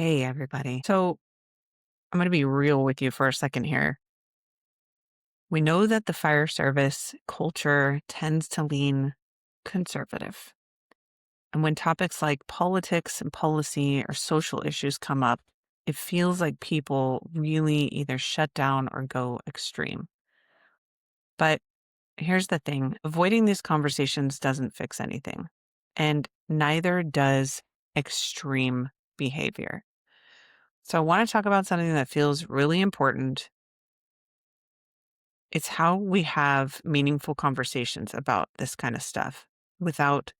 Hey, everybody. So I'm going to be real with you for a second here. We know that the fire service culture tends to lean conservative. And when topics like politics and policy or social issues come up, it feels like people really either shut down or go extreme. But here's the thing, avoiding these conversations doesn't fix anything, and neither does extreme behavior. So I want to talk about something that feels really important. It's how we have meaningful conversations about this kind of stuff without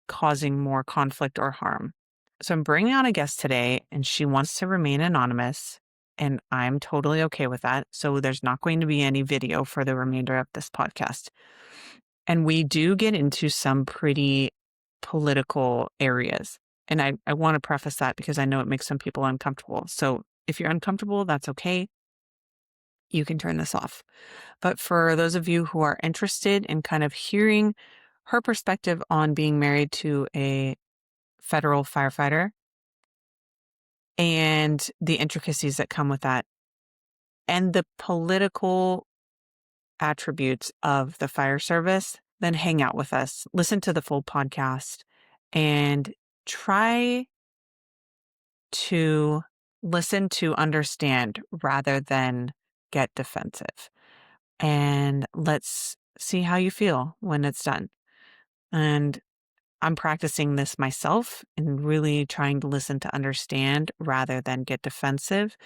causing more conflict or harm. So I'm bringing on a guest today, and she wants to remain anonymous, and I'm totally okay with that. So there's not going to be any video for the remainder of this podcast. And we do get into some pretty political areas. And I want to preface that because I know it makes some people uncomfortable. So if you're uncomfortable, that's okay. You can turn this off. But for those of you who are interested in kind of hearing her perspective on being married to a federal firefighter and the intricacies that come with that and the political attributes of the fire service, then hang out with us, listen to the full podcast, and try to listen to understand rather than get defensive. And let's see how you feel when it's done. And I'm practicing this myself and really trying to listen to understand rather than get defensive.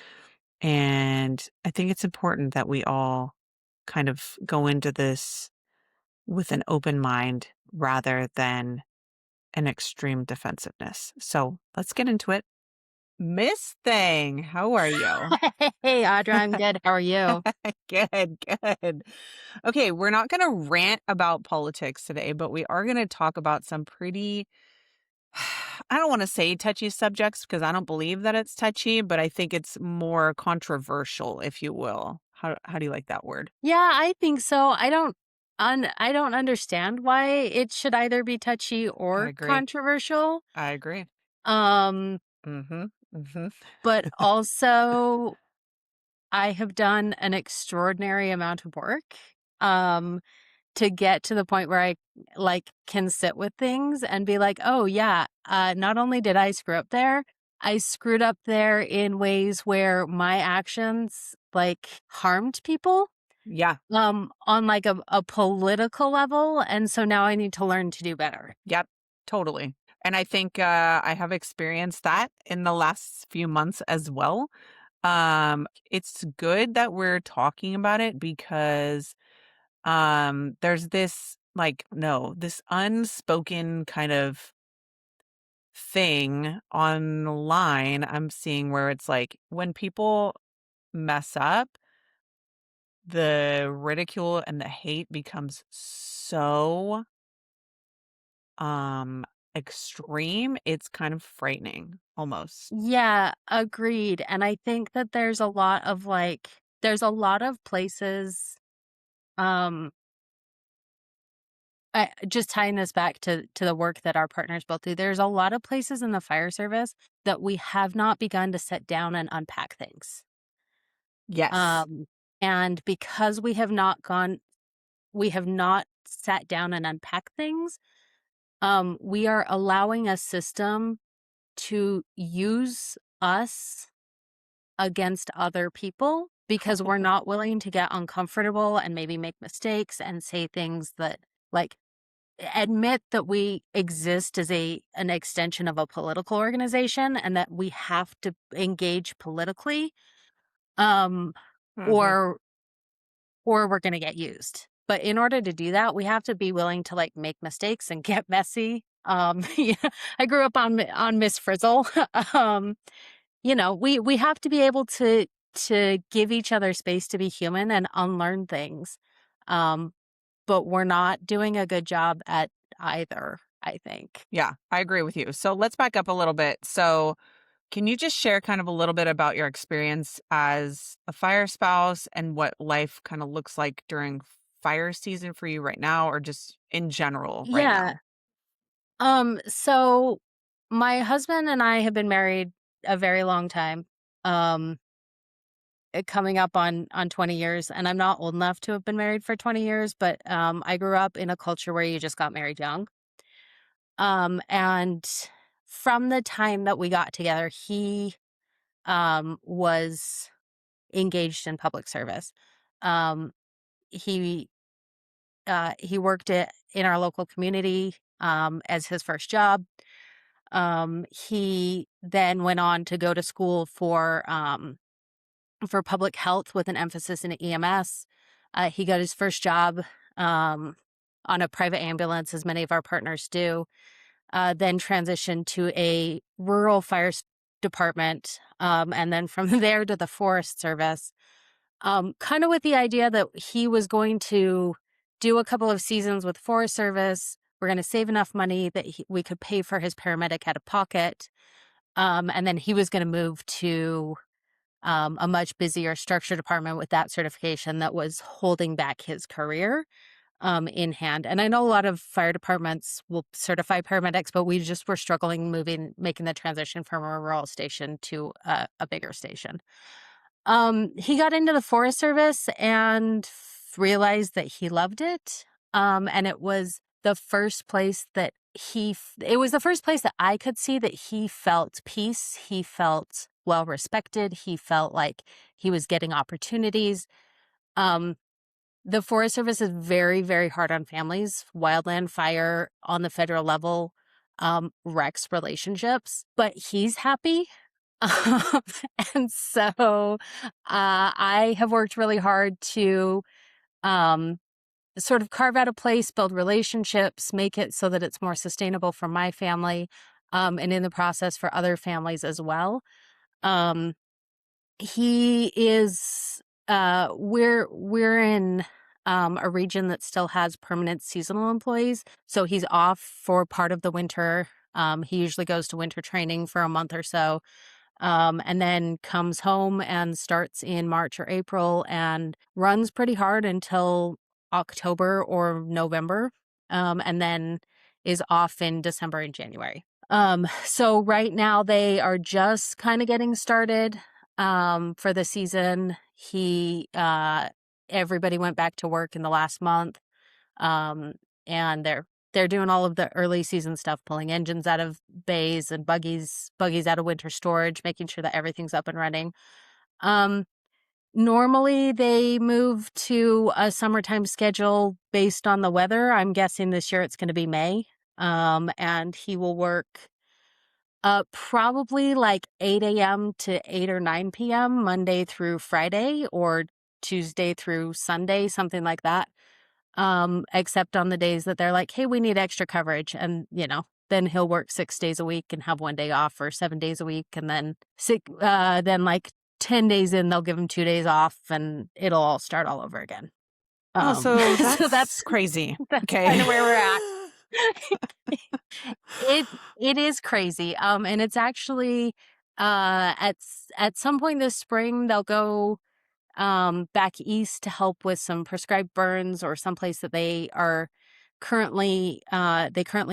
And I think it's important that we all kind of go into this with an open mind rather than an extreme defensiveness. So let's get into it. Miss Thing, how are you? Hey, Audra, I'm good. How are you? Good, good. Okay, we're not going to rant about politics today, but we are going to talk about some pretty, I don't want to say touchy subjects because I don't believe that it's touchy, but I think it's more controversial, if you will. How do you like that word? Yeah, I think so. I don't understand why it should either be touchy I or agree. controversial. I agree. Um, Mm-hmm. Mm-hmm. but also I have done an extraordinary amount of work um to get to the point where I can sit with things and be like, "Oh yeah, not only did I screw up there, I screwed up there in ways where my actions harmed people." Yeah. On a political level, and so now I need to learn to do better. Yep. Totally. And I think I have experienced that in the last few months as well. It's good that we're talking about it because there's this this unspoken kind of thing online I'm seeing where it's like when people mess up, the ridicule and the hate becomes so um extreme, it's kind of frightening almost. Yeah, agreed, and I think that there's a lot of places, um just tying this back to the work that our partners both do, there's a lot of places in the fire service that we have not begun to sit down and unpack things. Yes. Um, and because we have not sat down and unpacked things, we are allowing a system to use us against other people because we're not willing to get uncomfortable and maybe make mistakes and say things that like admit that we exist as an extension of a political organization and that we have to engage politically um Mhm. or we're going to get used. But in order to do that, we have to be willing to make mistakes and get messy. Yeah, I grew up on Miss Frizzle. um we have to be able to give each other space to be human and unlearn things. Um but we're not doing a good job at either, I think. Yeah, I agree with you. So let's back up a little bit. So can you just share kind of a little bit about your experience as a fire spouse and what life kind of looks like during fire season for you right now or just in general right Yeah. now? So my husband and I have been married a very long time. Um, Coming up on 20 years, and I'm not old enough to have been married for 20 years, but I grew up in a culture where you just got married young. And from the time that we got together, he was engaged in public service. Um, he he worked in our local community as his first job. He then went on to go to school for public health with an emphasis in EMS. He got his first job um, on a private ambulance, as many of our partners do. Then transitioned to a rural department, and then from there to the Forest Service, kind of with the idea that he was going to do a couple of seasons with Forest Service. We're going to save enough money that we could pay for his paramedic out of pocket. And then he was going to move to a much busier structure department with that certification that was holding back his career in hand. And I know a lot of fire departments will certify paramedics, but we just were struggling making the transition from a rural station to a bigger station. He got into the Forest Service and realized that he loved it. And it was the first place that it was the first place that I could see that he felt peace. He felt well respected. He felt like he was getting opportunities. Um, the Forest Service is very, very hard on families. Wildland fire on the federal level wrecks relationships, but he's happy. Um, and so I have worked really hard to um, sort of carve out a place, build relationships, make it so that it's more sustainable for my family, and in the process for other families as well. Um, he is we're in a region that still has permanent seasonal employees, so he's off for part of the winter. He usually goes to winter training for a month or so, and then comes home and starts in March or April and runs pretty hard until October or November, and then is off in December and January. So right now they are just kind of getting started for the season. Everybody went back to work in the last month, um, and they're doing all of the early season stuff, pulling engines out of bays and buggies out of winter storage, making sure that everything's up and running. Um, Normally they move to a summertime schedule based on the weather. I'm guessing this year it's going to be May. And he will work probably like 8 a.m. to 8 or 9 p.m. Monday through Friday, or Tuesday through Sunday, something like that. Except on the days that they're like, hey, we need extra coverage. And, then he'll work 6 days a week and have 1 day off, or 7 days a week. And then like 10 days in, they'll give him 2 days off and it'll all start all over again. Oh, so that's, So that's crazy. that's Okay. kind of where we're at. It is crazy. And it's actually at some point this spring they'll go back east to help with some prescribed burns, or someplace that they currently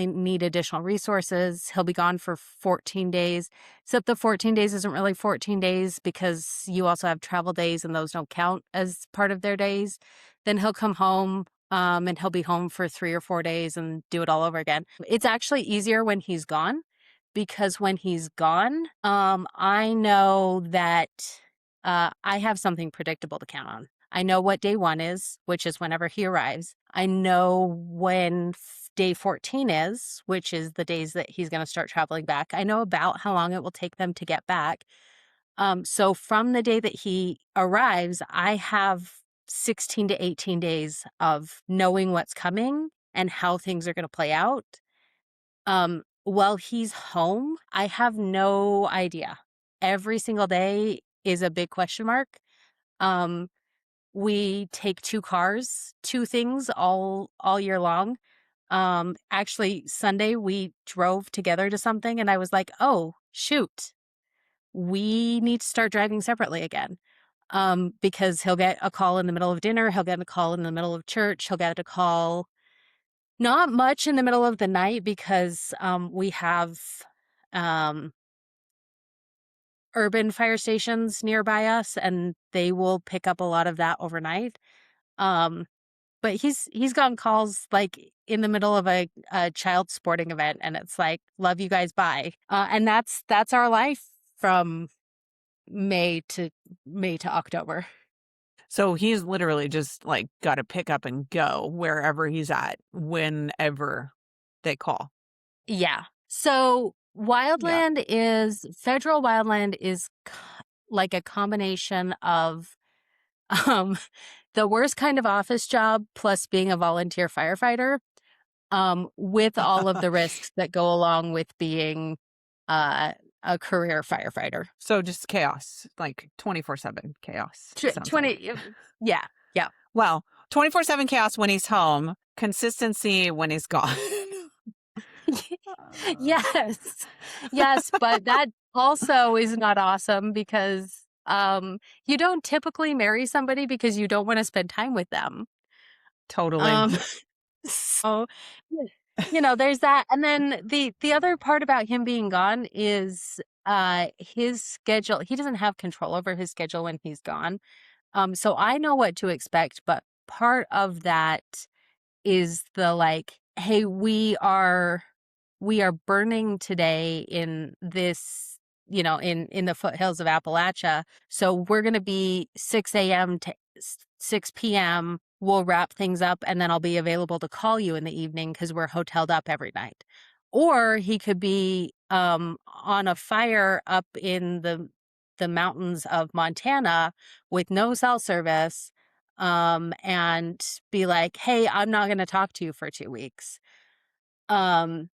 need additional resources. He'll be gone for 14 days, except the 14 days isn't really 14 days because you also have travel days and those don't count as part of their days. Then he'll come home, and he'll be home for 3 or 4 days and do it all over again. It's actually easier when he's gone, because when he's gone, I know that I have something predictable to count on. I know what day 1 is, which is whenever he arrives. I know when day 14 is, which is the days that he's going to start traveling back. I know about how long it will take them to get back. So from the day that he arrives, I have 16 to 18 days of knowing what's coming and how things are going to play out. While he's home, I have no idea. Every single day is a big question mark. We take 2 cars, 2 things all year long. Actually, Sunday we drove together to something and I was like, oh, shoot, we need to start driving separately again. Because he'll get a call in the middle of dinner, he'll get a call in the middle of church, he'll get a call not much in the middle of the night, because we have urban fire stations nearby us, and they will pick up a lot of that overnight. Um, but he's gotten calls like in the middle of a child sporting event, and it's like, "Love you guys, bye." And that's our life from May to October. So he's literally just like got to pick up and go wherever he's at whenever they call. Yeah. So Yeah. federal wildland is like a combination of um the worst kind of office job plus being a volunteer firefighter, with all of the risks that go along with being uh a career firefighter. So just chaos, like 24/7 chaos, sounds like. 20 yeah, yeah. Well, 24/7 chaos when he's home, consistency when he's gone. Yes. Yes, but that also is not awesome because, you don't typically marry somebody because you don't wanna spend time with them. Totally. Um, so, y there's that, and then the other part about him being gone is, his schedule. He doesn't have control over his schedule when he's gone, so I know what to expect, but part of that is the, like, "Hey, we are burning today in this, in the foothills of Appalachia. So we're going to be 6 a.m. to 6 p.m. We'll wrap things up and then I'll be available to call you in the evening because we're hoteled up every night." Or he could be on a fire up in the mountains of Montana with no cell service, and be like, "Hey, I'm not going to talk to you for 2 weeks." Um,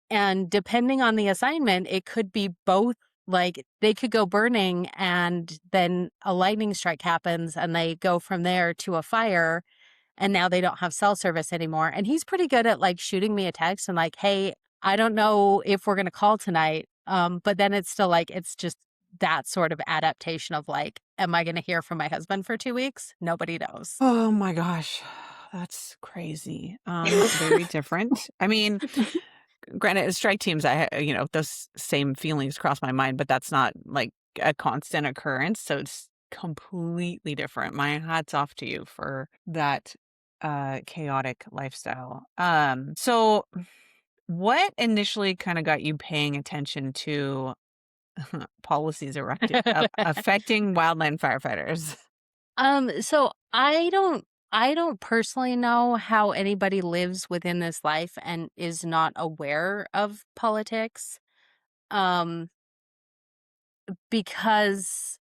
and depending on the assignment, it could be both. Like, they could go burning and then a lightning strike happens and they go from there to a fire and now they don't have cell service anymore. And he's pretty good at like shooting me a text and like, "Hey, I don't know if we're going to call tonight." But then it's still like, it's just that sort of adaptation of like, am I going to hear from my husband for 2 weeks? Nobody knows. Oh my gosh. That's crazy. Very different. I mean, granted, strike teams, those same feelings cross my mind, but that's not like a constant occurrence. So it's completely different. My hat's off to you for that chaotic lifestyle. So what initially kind of got you paying attention to policies affecting wildland firefighters? So I don't personally know how anybody lives within this life and is not aware of politics. Um, because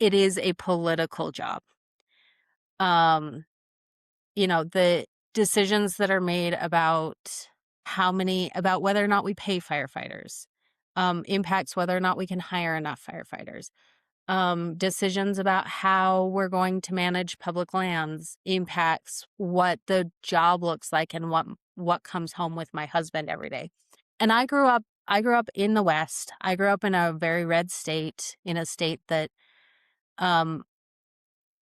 it is a political job. Um, the decisions that are made about whether or not we pay firefighters, impacts whether or not we can hire enough firefighters. Decisions about how we're going to manage public lands impacts what the job looks like and what comes home with my husband every day. And I grew up in the West. I grew up in a very red state, in a state that um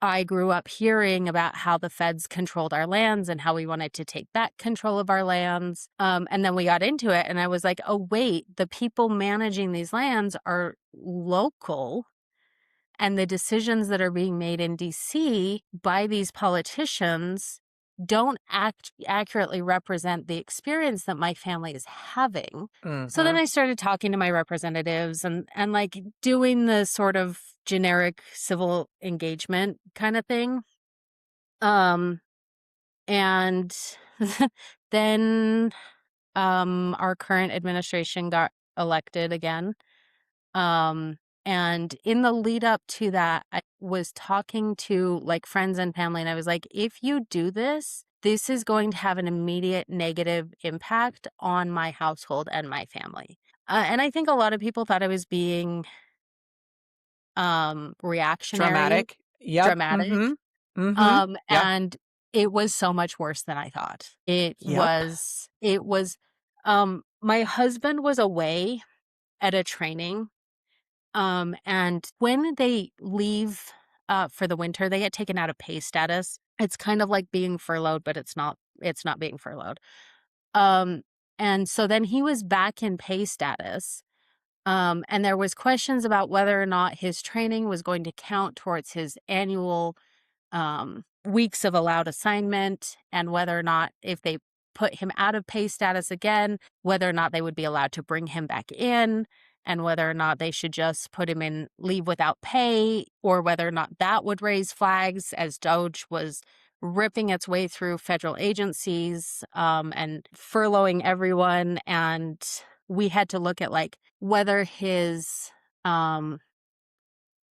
I grew up hearing about how the feds controlled our lands and how we wanted to take back control of our lands. And then we got into it and I was like, "Oh wait, the people managing these lands are local, and the decisions that are being made in DC by these politicians don't accurately represent the experience that my family is having." So then Hmm. I started talking to my representatives and like doing the sort of generic civil engagement kind of thing. Um and then our current administration got elected again. Um, and in the lead up to that, I was talking to like friends and family, and I was like, "If you do this, this is going to have an immediate negative impact on my household and my family." And I think a lot of people thought I was being reactionary, Dramatic. Yep. dramatic. Mm-hmm. Mm-hmm. Yep. And it was so much worse than I thought. Yep. It was, my husband was away at a training. And when they leave for the winter, they get taken out of pay status. It's kind of like being furloughed, but it's not being furloughed. Um, And so then he was back in pay status. And there was questions about whether or not his training was going to count towards his annual weeks of allowed assignment, and whether or not, if they put him out of pay status again, whether or not they would be allowed to bring him back in, and whether or not they should just put him in leave without pay, or whether or not that would raise flags as Doge was ripping its way through federal agencies and furloughing everyone. And we had to look at like um,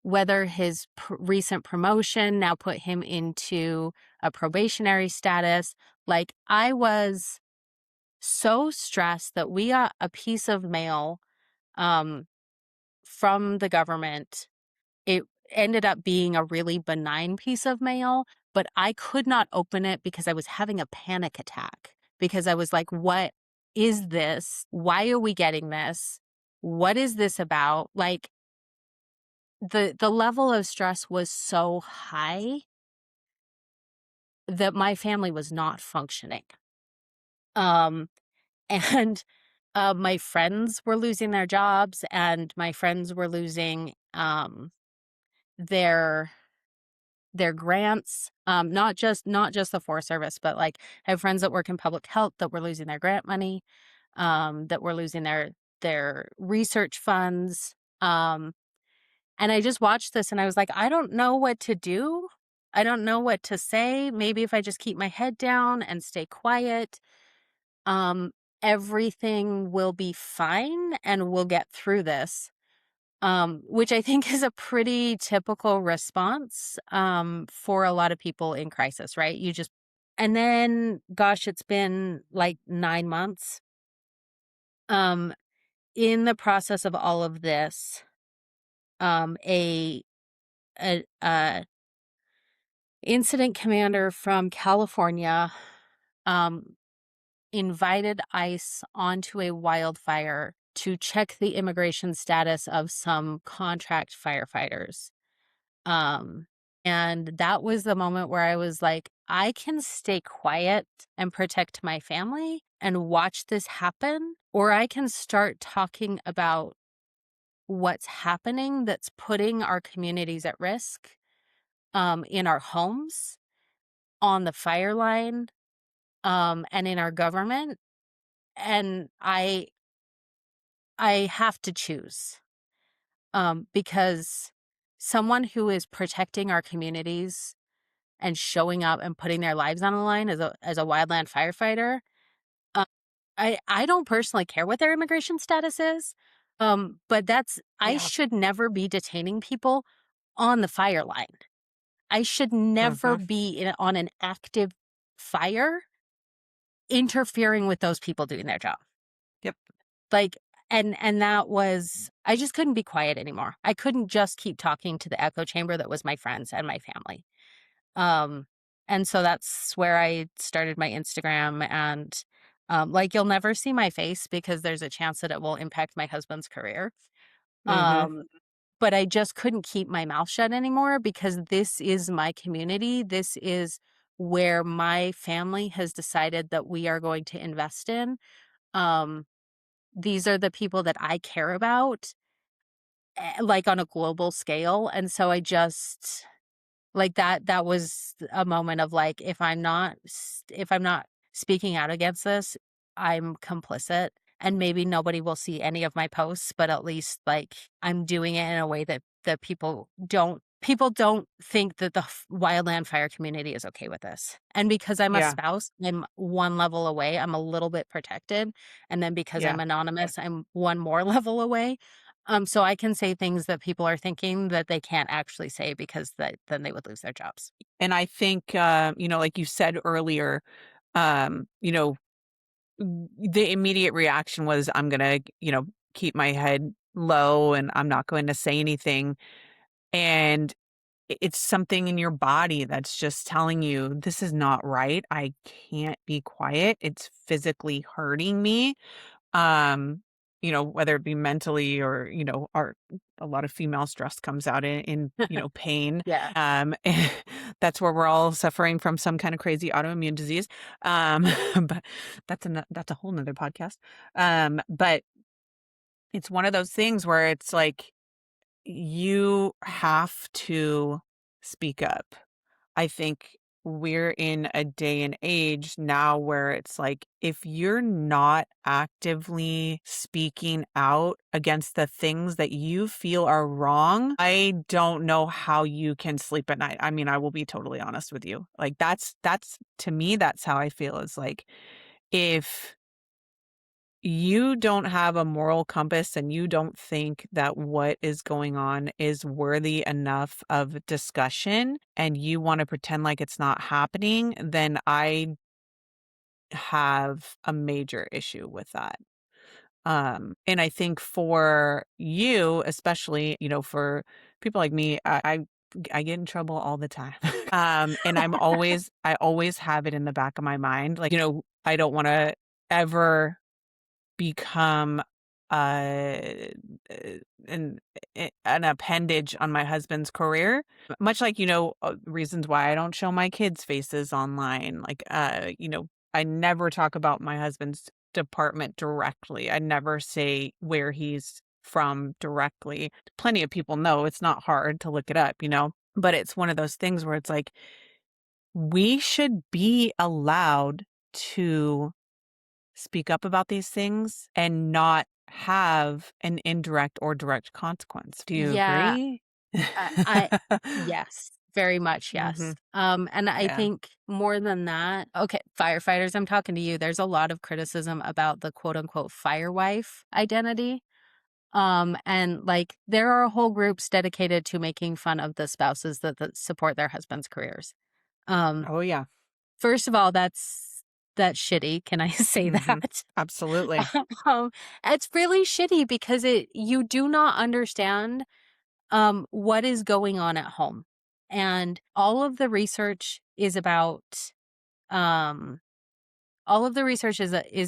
whether his recent promotion now put him into a probationary status. Like, I was so stressed that we got a piece of mail um, from the government. It ended up being a really benign piece of mail, but I could not open it because I was having a panic attack, because I was like, what is this? Why are we getting this? What is this about? Like, the level of stress was so high that my family was not functioning. Um, and my friends were losing their jobs, and my friends were losing their grants. Not just the Forest Service, but like I have friends that work in public health that were losing their grant money, that were losing their research funds. And I just watched this and I was like, I don't know what to do. I don't know what to say. Maybe if I just keep my head down and stay quiet, um, everything will be fine and we'll get through this. Which I think is a pretty typical response for a lot of people in crisis, right? And then, gosh, it's been like 9 months. Um, in the process of all of this, a a incident commander from California um, invited ICE onto a wildfire to check the immigration status of some contract firefighters. Um, and that was the moment where I was like, I can stay quiet and protect my family and watch this happen, or I can start talking about what's happening that's putting our communities at risk in our homes, on the fire line, and in our government. And I have to choose, because someone who is protecting our communities and showing up and putting their lives on the line as a wildland firefighter, uh, I don't personally care what their immigration status is, but I Yeah. should never be detaining people on the fire line. I should never Hmm. be on an active fire interfering with those people doing their job. Yep. Like, and that was, I just couldn't be quiet anymore. I couldn't just keep talking to the echo chamber that was my friends and my family. Um, and so that's where I started my Instagram. And like, you'll never see my face because there's a chance that it will impact my husband's career. Hmm. Um, but I just couldn't keep my mouth shut anymore, because this is my community. This is where my family has decided that we are going to invest in. Um, these are the people that I care about, like, on a global scale. And so I just, like, that was a moment of like, if I'm not speaking out against this, I'm complicit. And maybe nobody will see any of my posts, but at least, like, I'm doing it in a way that people don't think that the wildland fire community is okay with this. And because I'm a Yeah. spouse, I'm one level away. I'm a little bit protected. And then because Yeah. I'm anonymous, I'm one more level away. So I can say things that people are thinking that they can't actually say, because then they would lose their jobs. And I think, like you said earlier, um, you know, the immediate reaction was, I'm going to, keep my head low and I'm not going to say anything. And it's something in your body that's just telling you, this is not right. I can't be quiet. It's physically hurting me. Um, whether it be mentally or, a lot of female stress comes out in pain. Yeah. That's where we're all suffering from some kind of crazy autoimmune disease. But that's a whole nother podcast. But it's one of those things where it's like, you have to speak up. I think we're in a day and age now where it's like, if you're not actively speaking out against the things that you feel are wrong, I don't know how you can sleep at night. I mean, I will be totally honest with you. Like, that's to me, that's how I feel. Is like, if you don't have a moral compass and you don't think that what is going on is worthy enough of discussion and you want to pretend like it's not happening, then I have a major issue with that. And I think for you, especially, for people like me, I get in trouble all the time. And I always have it in the back of my mind. Like, I don't want to ever become uh an an appendage on my husband's career, much like, reasons why I don't show my kids' faces online. Like, I never talk about my husband's department directly. I never say where he's from directly. Plenty of people know. It's not hard to look it up, but it's one of those things where it's like, we should be allowed to speak up about these things and not have an indirect or direct consequence. Do you Yeah. agree? I yes, very much Mhm. yes. And I Yeah. think more than that, okay, firefighters, I'm talking to you. There's a lot of criticism about the quote unquote firewife identity. And like there are whole groups dedicated to making fun of the spouses that support their husbands' careers. Um, Oh, yeah. First of all, that's shitty. Can I say Mhm. that? Absolutely. um, it's really shitty because you do not understand what is going on at home. And um, all of the research is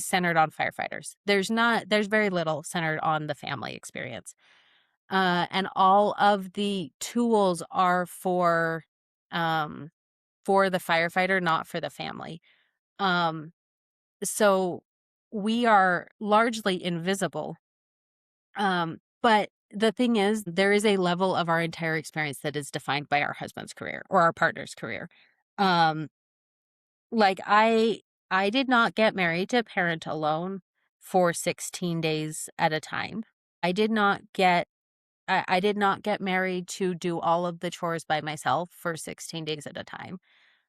centered on firefighters. There's very little centered on the family experience. And all of the tools are um, for the firefighter, not for the family. Um, so we are largely invisible. But the thing is, there is a level of our entire experience that is defined by our husband's career or our partner's career. Um, like I did not get married to parent alone for 16 days at a time. I did not get I did not get married to do all of the chores by myself for 16 days at a time.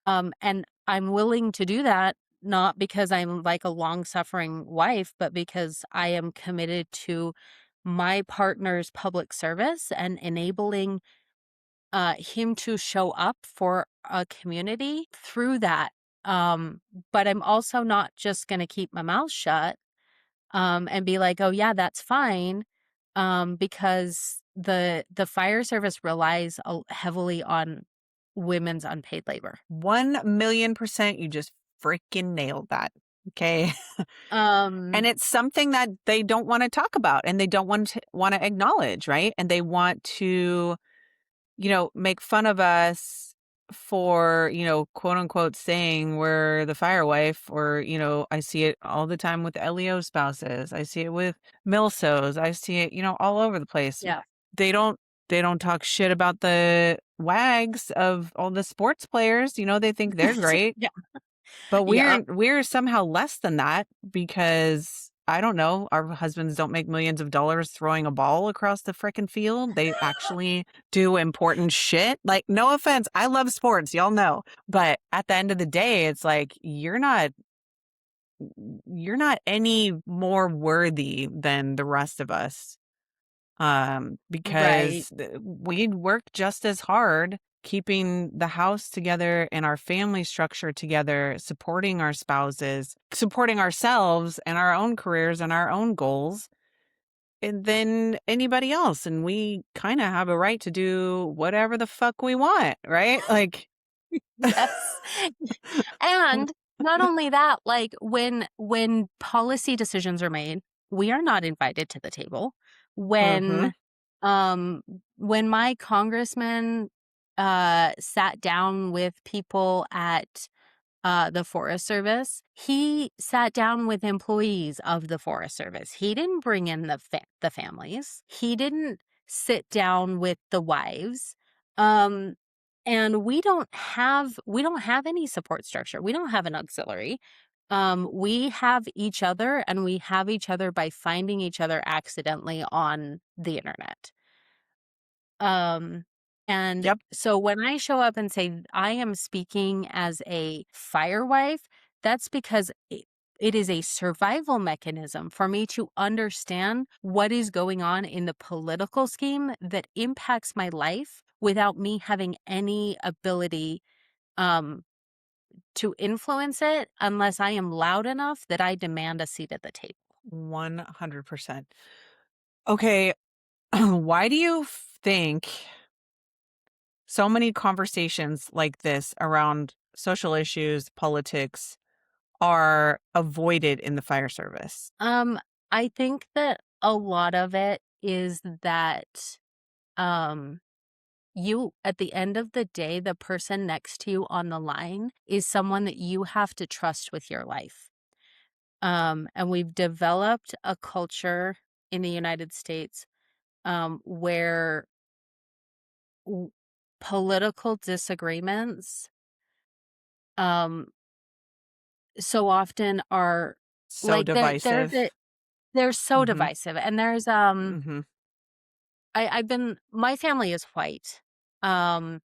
And I'm willing to do that not because I'm like a long-suffering wife, but because I am committed to my partner's public service and enabling him to show up for a community through that. Um, but I'm also not just going to keep my mouth shut and be like, "Oh yeah, that's fine," because the fire service relies heavily on women's unpaid labor. 1,000,000%. You just freaking nailed that. Okay. Um, And it's something that they don't want to talk about and they don't want to acknowledge, right? And they want to, make fun of us for, quote unquote saying we're the fire wife, or, I see it all the time with LEO spouses. I see it with milsos. I see it, all over the place. yeah. They don't they don't talk shit about the wags of all the sports players. They think they're great. Yeah. But Yeah. we're somehow less than that because I don't know, our husbands don't make millions of dollars throwing a ball across the frickin' field. They actually do important shit. Like, no offense, I love sports, y'all know. But at the end of the day, it's like you're not any more worthy than the rest of us. Right. Because we work just as hard keeping the house together and our family structure together, supporting our spouses, supporting ourselves and our own careers and our own goals, and than anybody else. And we kind of have a right to do whatever the fuck we want, right? Like, Yes. And not only that, like when policy decisions are made, we are not invited to the table. Mhm. When um when my congressman sat down with people at the Forest Service, he sat down with employees of the Forest Service. He didn't bring in the families. He didn't sit down with the wives. Um, and we don't have any support structure. We don't have an auxiliary. We have each other, and we have each other by finding each other accidentally on the internet. Um, and Yep. so when I show up and say I am speaking as a fire wife, that's because it is a survival mechanism for me to understand what is going on in the political scheme that impacts my life without me having any ability um, to influence it unless I am loud enough that I demand a seat at the table. 100%. Okay, why do you think so many conversations like this around social issues, politics are avoided in the fire service? Um, I think that a lot of it is that um you at the end of the day, the person next to you on the line is someone that you have to trust with your life. And we've developed a culture in the United States where w- political disagreements um so often are So like divisive. they're so Mhm. divisive. And there's Mhm. I've been my family is white. Um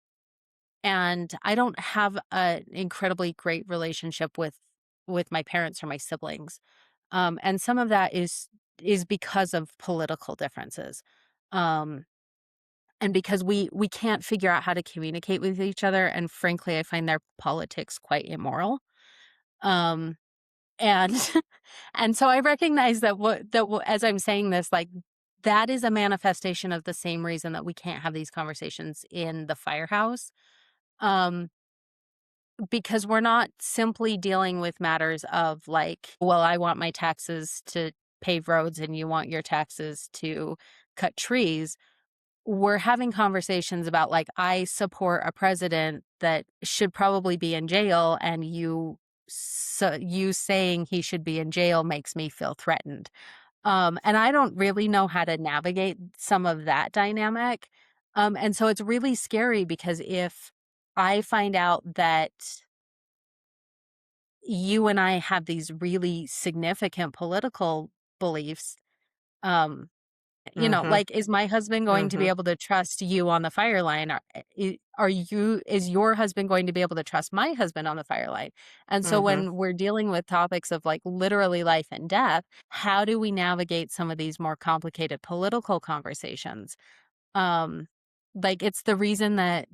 and I don't have an incredibly great relationship with my parents or my siblings. And some of that is because of political differences. Um and because we can't figure out how to communicate with each other, and frankly I find their politics quite immoral. Um and and so I recognize that as I'm saying this, like, that is a manifestation of the same reason that we can't have these conversations in the firehouse. Um Because we're not simply dealing with matters of like, well, I want my taxes to pave roads and you want your taxes to cut trees. We're having conversations about like, I support a president that should probably be in jail, and you saying he should be in jail makes me feel threatened. And I don't really know how to navigate some of that dynamic. And so it's really scary because if I find out that you and I have these really significant political beliefs. Um, Mhm. like, is my husband going to be Mhm. able to trust you on the fire line? Is your husband going to be able to trust my husband on the fire line? And so Mhm. when we're dealing with topics of like literally life and death, how do we navigate some of these more complicated political conversations? Um, like it's the reason that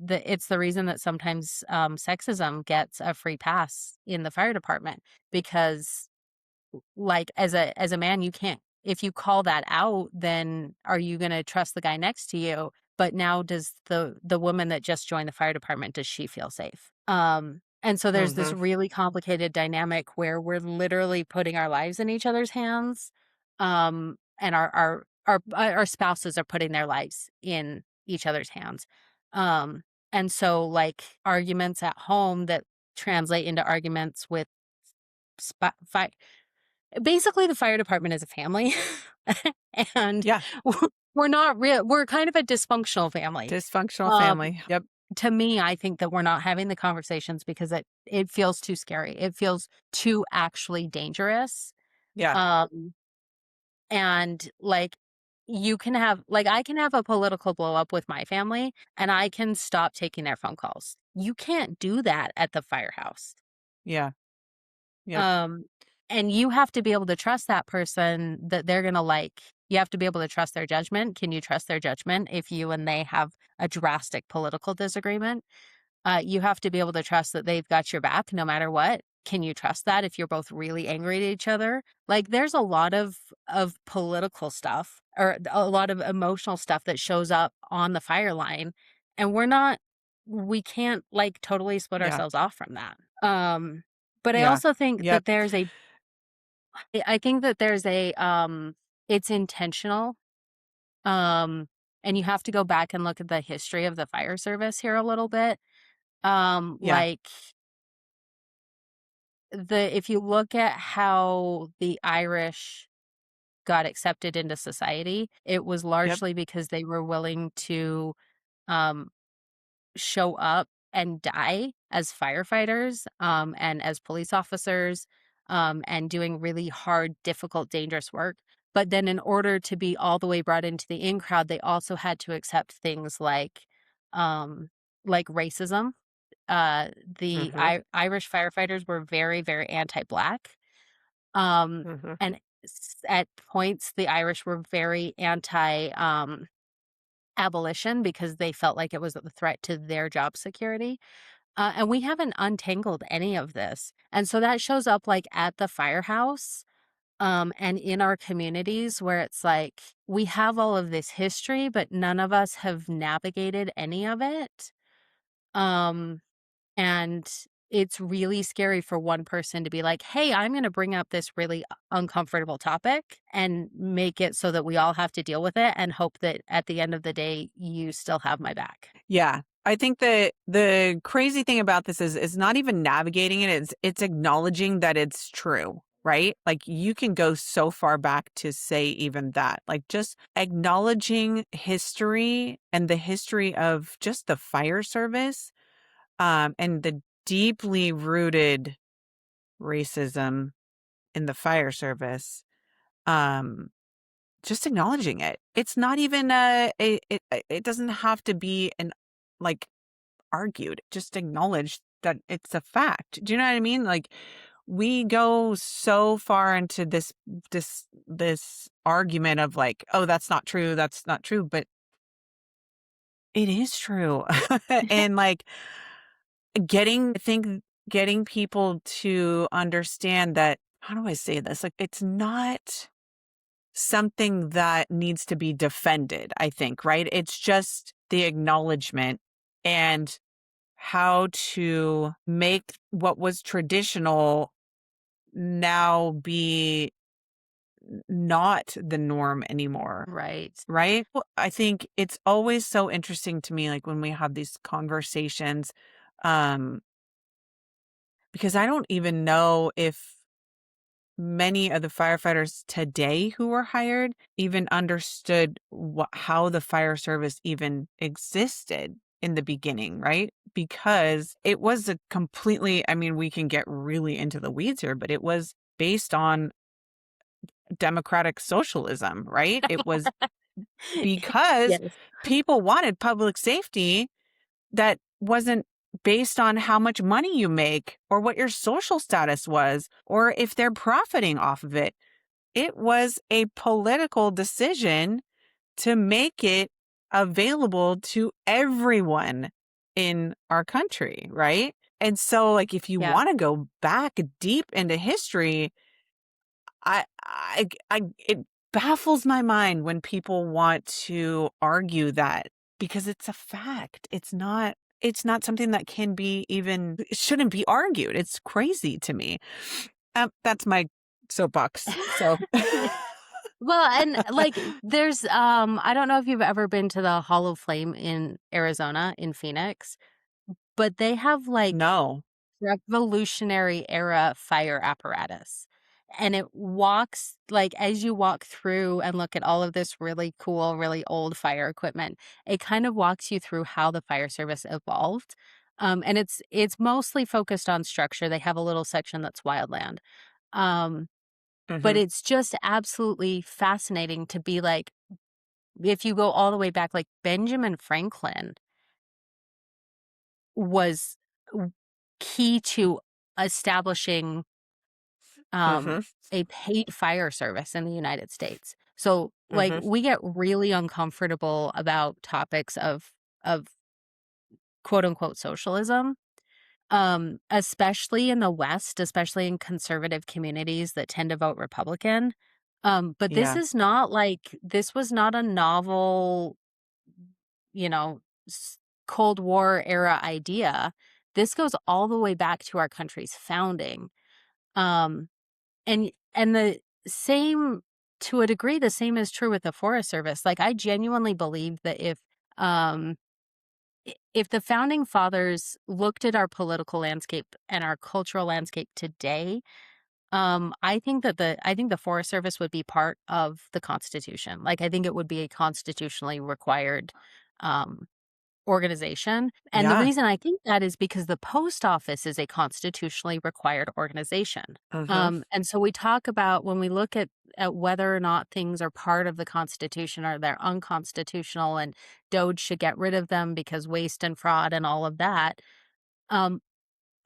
sometimes sexism gets a free pass in the fire department, because like as a man you can't, if you call that out, then are you going to trust the guy next to you? But now does the woman that just joined the fire department, does she feel safe? And so there's this Mhm. really complicated dynamic where we're literally putting our lives in each other's hands. And our spouses are putting their lives in each other's hands. um and so like arguments at home that translate into arguments with sp- fi- basically the fire department is a family. And Yeah. we're not real, we're kind of a dysfunctional family. Dysfunctional um family. Yep. to me, I think that we're not having the conversations because it feels too scary, it feels too actually dangerous. Yeah. um and like, you can have like, I can have a political blow up with my family and I can stop taking their phone calls. You can't do that at the firehouse. Yeah. Yep. Um, and you have to be able to trust that person, that they're gonna like, you have to be able to trust their judgment. Can you trust their judgment if you and they have a drastic political disagreement? You have to be able to trust that they've got your back no matter what. Can you trust that if you're both really angry at each other? Like, there's a lot of political stuff, or a lot of emotional stuff that shows up on the fire line, and we can't like totally split Yeah. ourselves off from that. But I Yeah. also think Yep. that I think that there's a it's intentional. Um, and you have to go back and look at the history of the fire service here a little bit. Yeah. Like if you look at how the Irish got accepted into society, it was Yep. largely because they were willing to um show up and die as firefighters, and as police officers, and doing really hard, difficult, dangerous work. But then, in order to be all the way brought into the in crowd, they also had to accept things um, like racism. The Mhm. Irish firefighters were very, very anti-black, um, Mhm. and at points, the Irish were very anti. Abolition because they felt like it was a threat to their job security. And we haven't untangled any of this. And so that shows up like at the firehouse, and in our communities where it's like we have all of this history, but none of us have navigated any of it. Um, and it's really scary for one person to be like, hey, I'm going to bring up this really uncomfortable topic and make it so that we all have to deal with it and hope that at the end of the day, you still have my back. Yeah. I think that the crazy thing about this is not even navigating it, it's acknowledging that it's true, right? Like you can go so far back to say even that. Like just acknowledging history and the history of just the fire service, and the deeply rooted racism in the fire service. Um, just acknowledging it. It's not even it doesn't have to be an like argued, just acknowledge that it's a fact. Do you know what I mean? Like we go so far into this argument of like, oh, that's not true, but it is true. And like I think getting people to understand that, how do I say this? Like it's not something that needs to be defended, I think, right? It's just the acknowledgement and how to make what was traditional now be not the norm anymore, Right. right? Well, I think it's always so interesting to me, like when we have these conversations, um, because I don't even know if many of the firefighters today who were hired even understood how the fire service even existed in the beginning, right? Because it was a completely, I mean, we can get really into the weeds here, but it was based on democratic socialism, right? It was because Yes. people wanted public safety that wasn't based on how much money you make or what your social status was or if they're profiting off of it. It was a political decision to make it available to everyone in our country, right? And so like if you Yeah. want to go back deep into history, it baffles my mind when people want to argue that because it's a fact. It's not something that can be even it shouldn't be argued. It's crazy to me. That's my soapbox. So Well, and like there's I don't know if you've ever been to the Hall of Flame in Arizona in Phoenix, but they have like no. Revolutionary era fire apparatus. And it walks like as you walk through and look at all of this really cool, really old fire equipment, it kind of walks you through how the fire service evolved. And it's mostly focused on structure. They have a little section that's wildland. Um, but Mhm. it's just absolutely fascinating to be like, if you go all the way back, like Benjamin Franklin was w- key to establishing um, Mhm. a paid fire service in the United States. So, like, Mhm. we get really uncomfortable about topics of quote unquote socialism, especially in the West, especially in conservative communities that tend to vote Republican. But Yeah. this was not a novel, you know, Cold War era idea. This goes all the way back to our country's founding. Um, and the same to a degree, the same is true with the Forest Service. Like, I genuinely believe that um, if the founding fathers looked at our political landscape and our cultural landscape today, I think the Forest Service would be part of the Constitution. Like, I think it would be a constitutionally required um, organization. And the Yeah. reason I think that is because the post office is a constitutionally required organization. Mhm. And so we talk about when we look at whether or not things are part of the Constitution or they're unconstitutional and Doge should get rid of them because waste and fraud and all of that. Um,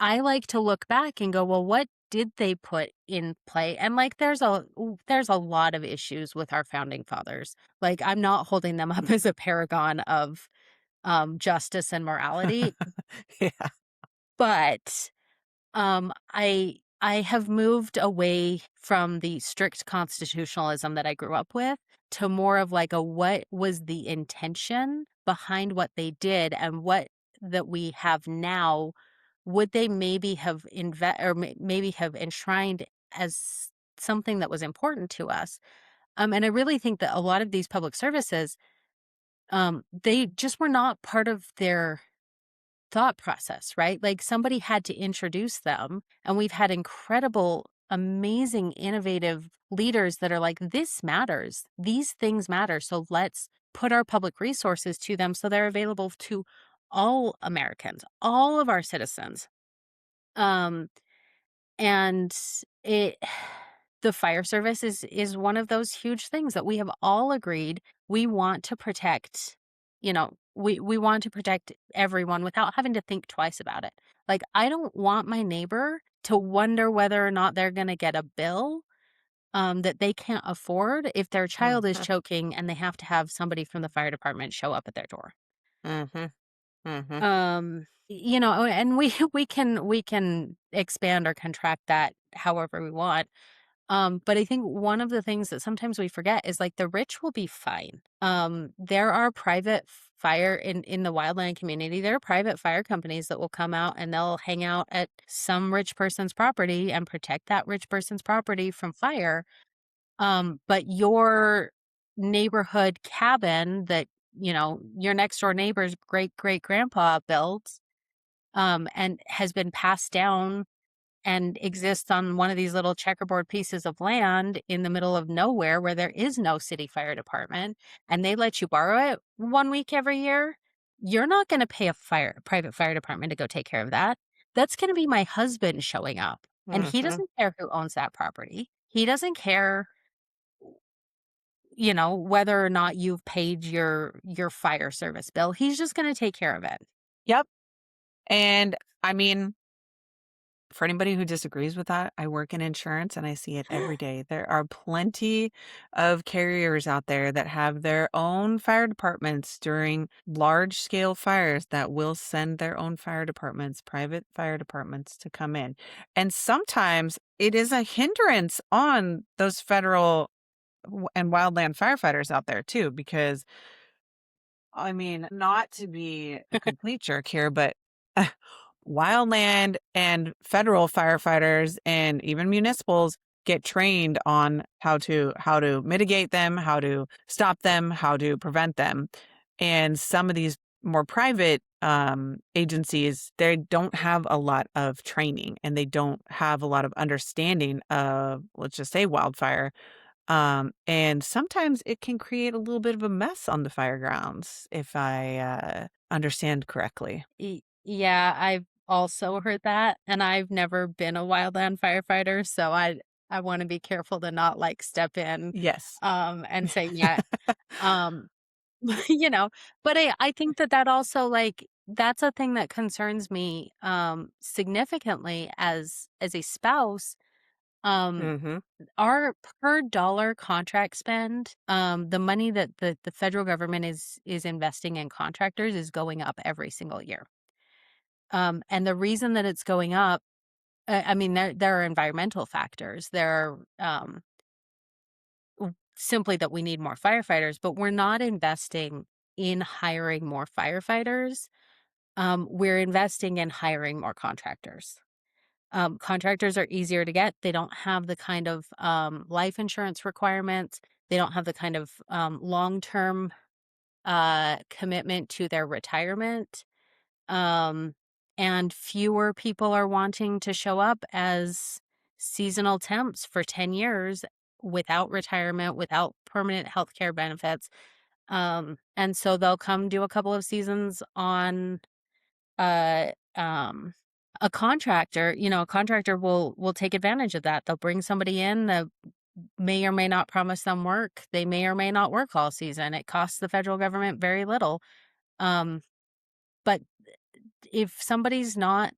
I like to look back and go, well, what did they put in play? And like there's a lot of issues with our founding fathers. Like, I'm not holding them up as a paragon of justice and morality, Yeah. but I have moved away from the strict constitutionalism that I grew up with to more of like a what was the intention behind what they did and what that we have now would they maybe have maybe have enshrined as something that was important to us. And I really think that a lot of these public services they just were not part of their thought process, right? Like, somebody had to introduce them, and we've had incredible, amazing, innovative leaders that are like, this matters. These things matter. So let's put our public resources to them so they're available to all Americans, all of our citizens. Um, and it the fire service is one of those huge things that we have all agreed we want to protect, we want to protect everyone without having to think twice about it. Like, I don't want my neighbor to wonder whether or not they're going to get a bill that they can't afford if their child is Mhm. choking and they have to have somebody from the fire department show up at their door. Mhm. Mhm. And we can expand or contract that however we want. But I think one of the things that sometimes we forget is like the rich will be fine. There are private fire in the wildland community. There are private fire companies that will come out and they'll hang out at some rich person's property and protect that rich person's property from fire. But your neighborhood cabin that your next door neighbor's great great grandpa built and has been passed down and exists on one of these little checkerboard pieces of land in the middle of nowhere where there is no city fire department, and they let you borrow it 1 week every year, you're not going to pay a private fire department to go take care of that. That's going to be my husband showing up, and he Mhm. doesn't care who owns that property. He doesn't care, whether or not you've paid your fire service bill. He's just going to take care of it. Yep. And I mean, for anybody who disagrees with that, I work in insurance and I see it every day. There are plenty of carriers out there that have their own fire departments during large scale fires that will send their own fire departments, private fire departments to come in. And sometimes it is a hindrance on those federal and wildland firefighters out there too, because I mean, not to be a complete jerk here, but wildland and federal firefighters and even municipals get trained on how to mitigate them, how to stop them, how to prevent them. And some of these more private agencies, they don't have a lot of training and they don't have a lot of understanding of, let's just say, wildfire, and sometimes it can create a little bit of a mess on the fire grounds, if I understand correctly. Yeah, I've also heard that, and I've never been a wildland firefighter, so I want to be careful to not like step in Yes. and say yeah. Um you know, but I think that also like that's a thing that concerns me significantly as a spouse. Um Mhm. our per dollar contract spend, the money that the federal government is investing in contractors is going up every single year. And the reason that it's going up, I mean, there are environmental factors. There are simply that we need more firefighters, but we're not investing in hiring more firefighters. We're investing in hiring more contractors. Contractors are easier to get. They don't have the kind of life insurance requirements. They don't have the kind of long-term commitment to their retirement. Um, and fewer people are wanting to show up as seasonal temps for 10 years without retirement, without permanent healthcare benefits. And so they'll come do a couple of seasons on uh um a contractor. A contractor will take advantage of that. They'll bring somebody in that may or may not promise them work. They may or may not work all season. It costs the federal government very little. Um, but if somebody's not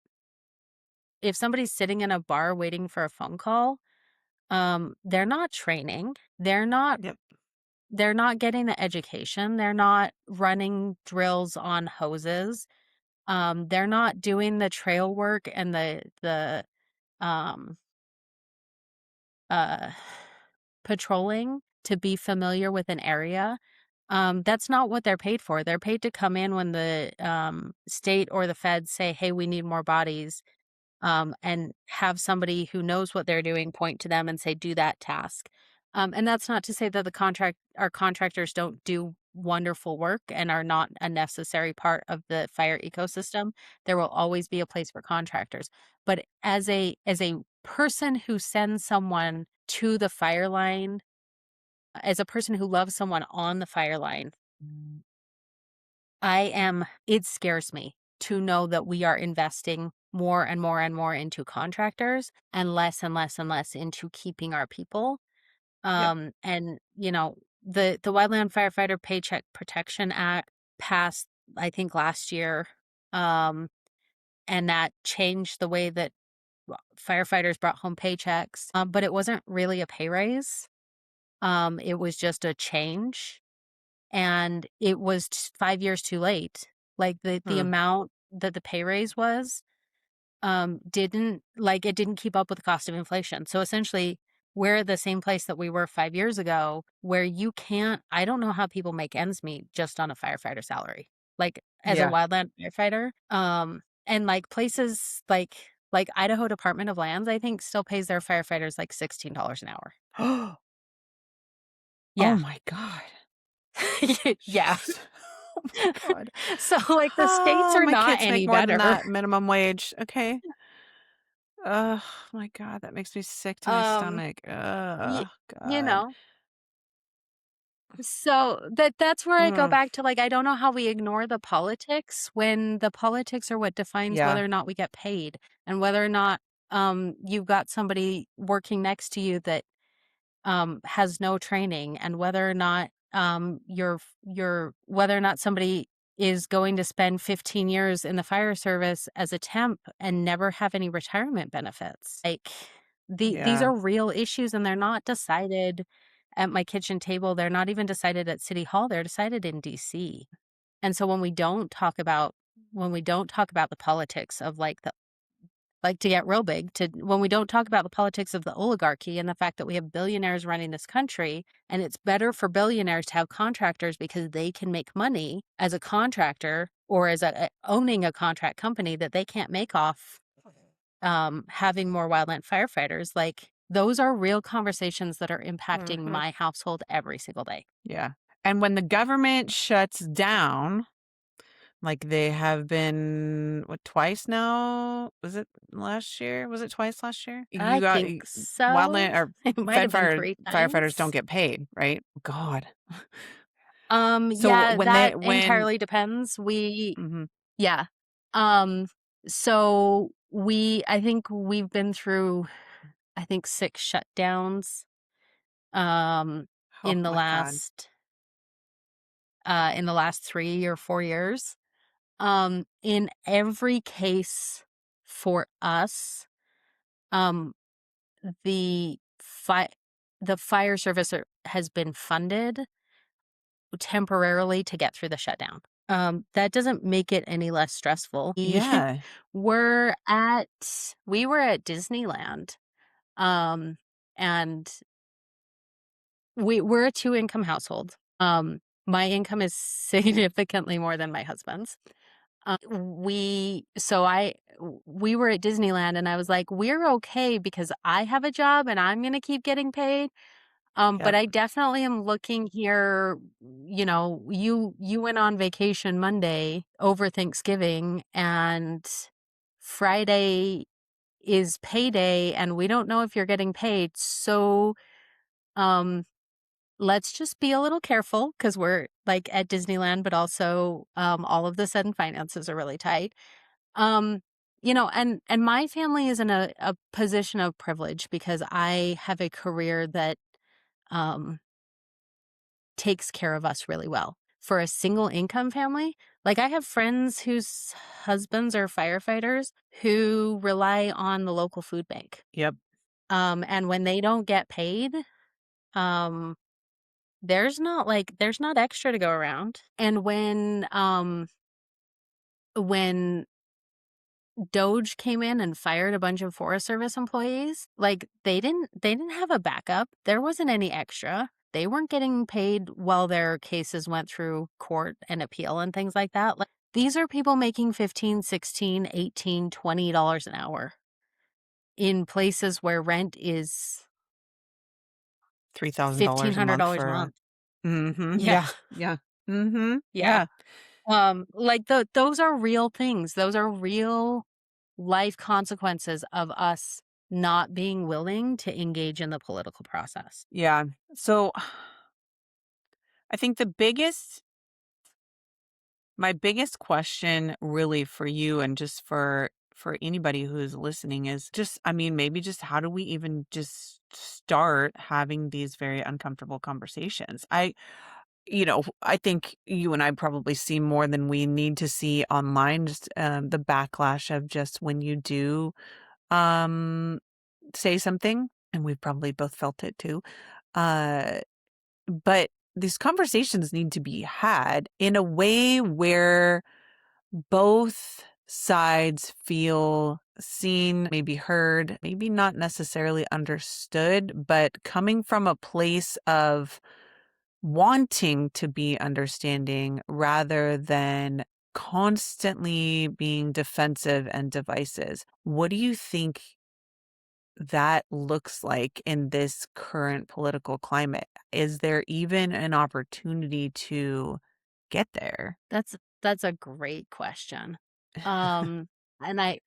if somebody's sitting in a bar waiting for a phone call, they're not training. Yep. They're not getting the education. They're not running drills on hoses. They're not doing the trail work and the um uh patrolling to be familiar with an area. That's not what they're paid for. They're paid to come in when the state or the feds say, "Hey, we need more bodies," and have somebody who knows what they're doing point to them and say, "Do that task." And that's not to say that our contractors don't do wonderful work and are not a necessary part of the fire ecosystem. There will always be a place for contractors. But as a person who sends someone to the fire line, as a person who loves someone on the fire line, it scares me to know that we are investing more and more and more into contractors and less and less and less into keeping our people. Yep. And the Wildland Firefighter Paycheck Protection Act passed, I think, last year. Um, and that changed the way that firefighters brought home paychecks. But it wasn't really a pay raise. It was just a change, and it was 5 years too late. Like the Hmm. amount that the pay raise was, it didn't keep up with the cost of inflation. So essentially, we're at the same place that we were 5 years ago, where you can't. I don't know how people make ends meet just on a firefighter salary, like as a Yeah. wildland firefighter. And like places like Idaho Department of Lands, I think still pays their firefighters like $16 an hour. Oh Yeah. my God. Yeah. Oh my God. So, like, the states Oh, are my not kids make any more than better. that minimum wage. Okay. Oh my God. That makes me sick to my Um, stomach. y you God. know, so that's where I go Mm, back to, like, I don't know how we ignore the politics when the politics are what defines yeah. whether or not we get paid, and whether or not, you've got somebody working next to you that has no training, and whether or not whether or not somebody is going to spend 15 years in the fire service as a temp and never have any retirement benefits. Like these Yeah. are real issues, and they're not decided at my kitchen table. They're not even decided at City Hall. They're decided in DC. And so when we don't talk about the politics of to get real big, to when we don't talk about the politics of the oligarchy and the fact that we have billionaires running this country, and it's better for billionaires to have contractors because they can make money as a contractor or as owning a contract company that they can't make off having more wildland firefighters. Like those are real conversations that are impacting Mhm. my household every single day. Yeah. And when the government shuts down, like they have been, what, twice now? Was it last year? Was it twice last year? I think so. Wildland or It might have Fed been fire three firefighters don't times. get paid, right? God. So Yeah, when that when entirely depends. mhm, Yeah. Um, so I think we've been through, I think, 6 shutdowns, um, oh in the my God. last 3 or 4 years. In every case for us, um, the fi the fire service has been funded temporarily to get through the shutdown. That doesn't make it any less stressful. Yeah. Were at we were at Disneyland, um, and we're a two-income household. My income is significantly more than my husband's. We were at Disneyland and I was like, we're okay because I have a job and I'm going to keep getting paid. But Yep. I definitely am looking here, you went on vacation Monday over Thanksgiving and Friday is payday and we don't know if you're getting paid. So, um, let's just be a little careful because we're like at Disneyland, but also, all of the sudden finances are really tight. Um, and my family is in a position of privilege because I have a career that, um, takes care of us really well. For a single income family, like I have friends whose husbands are firefighters who rely on the local food bank. Yep. And when they don't get paid, um, there's not extra to go around. And when Doge came in and fired a bunch of Forest Service employees, like they didn't have a backup. There wasn't any extra. They weren't getting paid while their cases went through court and appeal and things like that. Like these are people making 15, 16, 18, $20 an hour in places where rent is $3,000 a month $1,500 a for month. Yeah. yeah, yeah. Mhm. Yeah. Yeah. Like those are real things. Those are real life consequences of us not being willing to engage in the political process. Yeah. So I think my biggest question really for you and just for anybody who's listening is just, I mean, maybe just how do we even just start having these very uncomfortable conversations? I think you and I probably see more than we need to see online, just the backlash of just when you do um say something, and we've probably both felt it too. Uh but these conversations need to be had in a way where both sides feel seen, maybe heard, maybe not necessarily understood, but coming from a place of wanting to be understanding rather than constantly being defensive and divisive. What do you think that looks like in this current political climate? Is there even an opportunity to get there? That's a great question. Um and I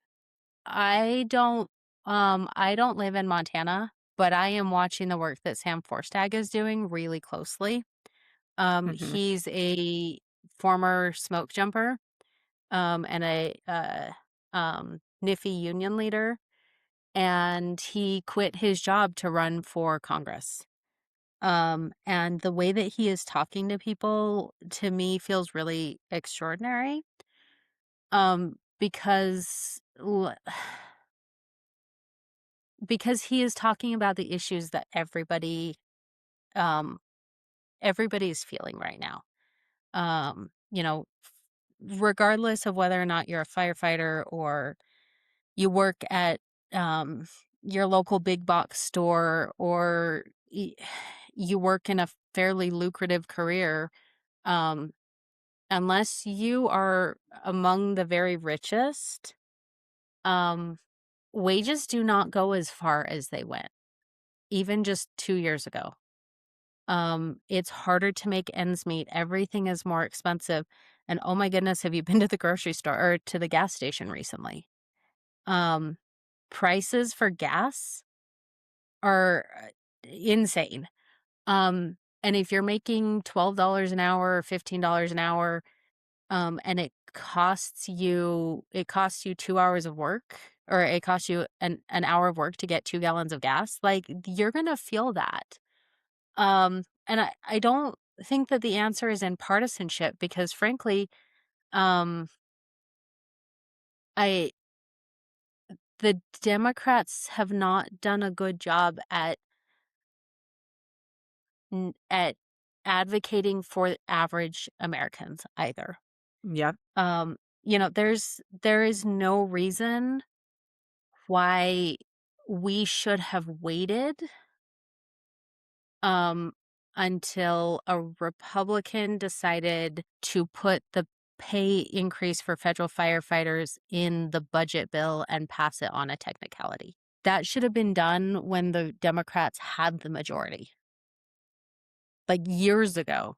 don't live in Montana, but I am watching the work that Sam Forstag is doing really closely. Mhm. He's a former smoke jumper, and a NIFI union leader, and he quit his job to run for Congress. And the way that he is talking to people to me feels really extraordinary. Because because he is talking about the issues that um everybody is feeling right now. Regardless of whether or not you're a firefighter or you work at um your local big box store or you work in a fairly lucrative career, um unless you are among the very richest, um wages do not go as far as they went even just 2 years ago. It's harder to make ends meet. Everything is more expensive. And oh my goodness, have you been to the grocery store or to the gas station recently? Um, Prices for gas are insane. And if you're making $12 an hour or $15 an hour, and it costs you 2 hours of work, or it costs you an hour of work to get 2 gallons of gas, like you're gonna feel that. And I don't think that the answer is in partisanship because frankly, um, I the Democrats have not done a good job at advocating for average Americans either. Yep. There is no reason why we should have waited um until a Republican decided to put the pay increase for federal firefighters in the budget bill and pass it on a technicality. That should have been done when the Democrats had the majority, like years ago.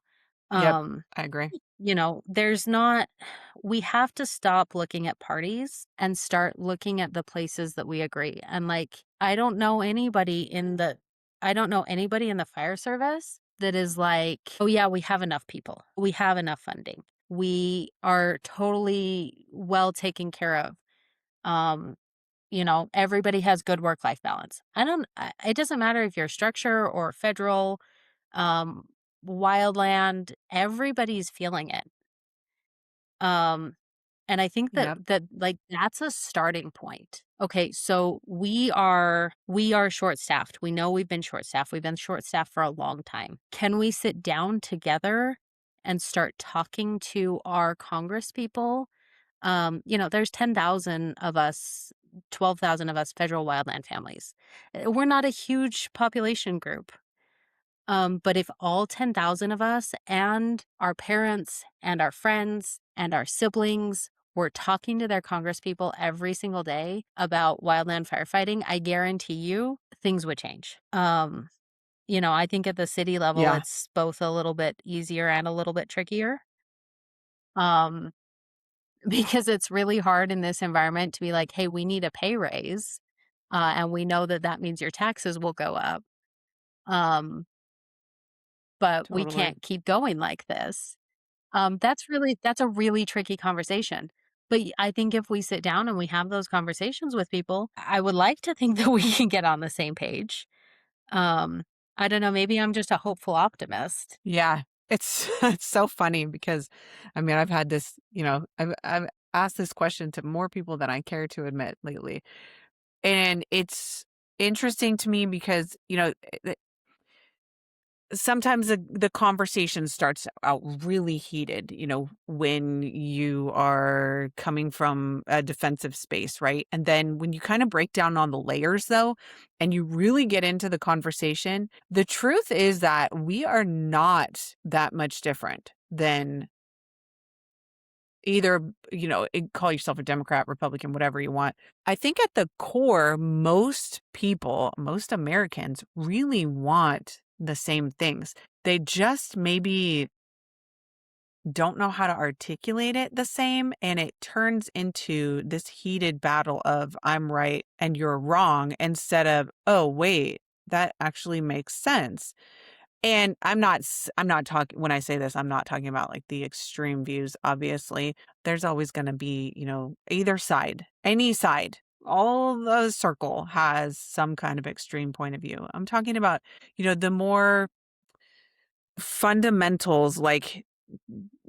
Yep, Um, I agree. there's not, we have to stop looking at parties and start looking at the places that we agree. And like, I don't know anybody in the fire service that is like, oh yeah, we have enough people. We have enough funding. We are totally well taken care of. Um, everybody has good work-life balance. It doesn't matter if you're structure or federal, um, wildland, everybody's feeling it. Um, and I think that Yep. like that's a starting point. Okay, so we are short-staffed. We know we've been short-staffed. We've been short-staffed for a long time. Can we sit down together and start talking to our Congress people? There's 10,000 of us, 12,000 of us federal wildland families. We're not a huge population group. But if all 10,000 of us and our parents and our friends and our siblings were talking to their congresspeople every single day about wildland firefighting, I guarantee you things would change. I think at the city level, Yeah. it's both a little bit easier and a little bit trickier. Um, because it's really hard in this environment to be like, hey, we need a pay raise. And we know that that means your taxes will go up. Um, but we Totally. can't keep going like this. That's a really tricky conversation. But I think if we sit down and we have those conversations with people, I would like to think that we can get on the same page. Um, I don't know, maybe I'm just a hopeful optimist. Yeah. It's it's so funny because I mean, I've had this, I've asked this question to more people than I care to admit lately. And it's interesting to me because, sometimes the conversation starts out really heated, when you are coming from a defensive space, right? And then when you kind of break down on the layers, though, and you really get into the conversation, the truth is that we are not that much different than either, call yourself a Democrat, Republican, whatever you want. I think at the core, most people, most Americans really want the same things. They just maybe don't know how to articulate it the same. And it turns into this heated battle of I'm right and you're wrong instead of, oh, wait, that actually makes sense. And I'm not talking when I say this, I'm not talking about like the extreme views, obviously. There's always going to be, either side, any side. All the circle has some kind of extreme point of view. I'm talking about, the more fundamentals like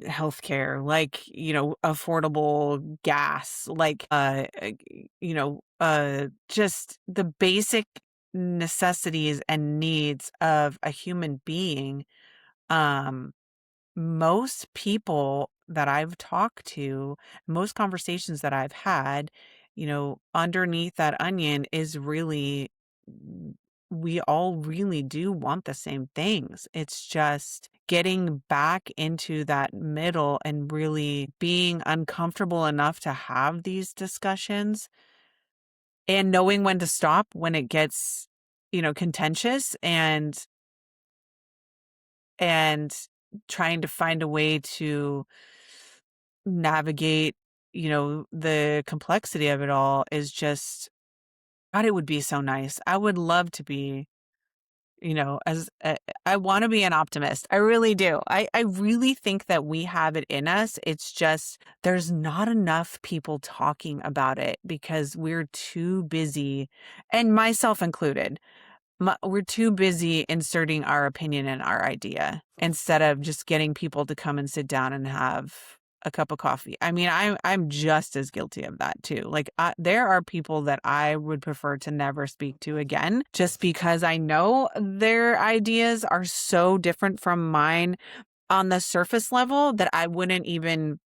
healthcare, like, affordable gas, like, just the basic necessities and needs of a human being. um Most people that I've talked to, most conversations that I've had, underneath that onion is really, we all really do want the same things. It's just getting back into that middle and really being uncomfortable enough to have these discussions and knowing when to stop when it gets, contentious, and trying to find a way to navigate, the complexity of it all is just, God, it would be so nice. I would love to be, as I want to be an optimist. I really do. I really think that we have it in us. It's just there's not enough people talking about it because we're too busy, and myself included. We're too busy inserting our opinion and our idea instead of just getting people to come and sit down and have a cup of coffee. I mean, I'm just as guilty of that too. Like, there are people that I would prefer to never speak to again, just because I know their ideas are so different from mine on the surface level that I wouldn't even.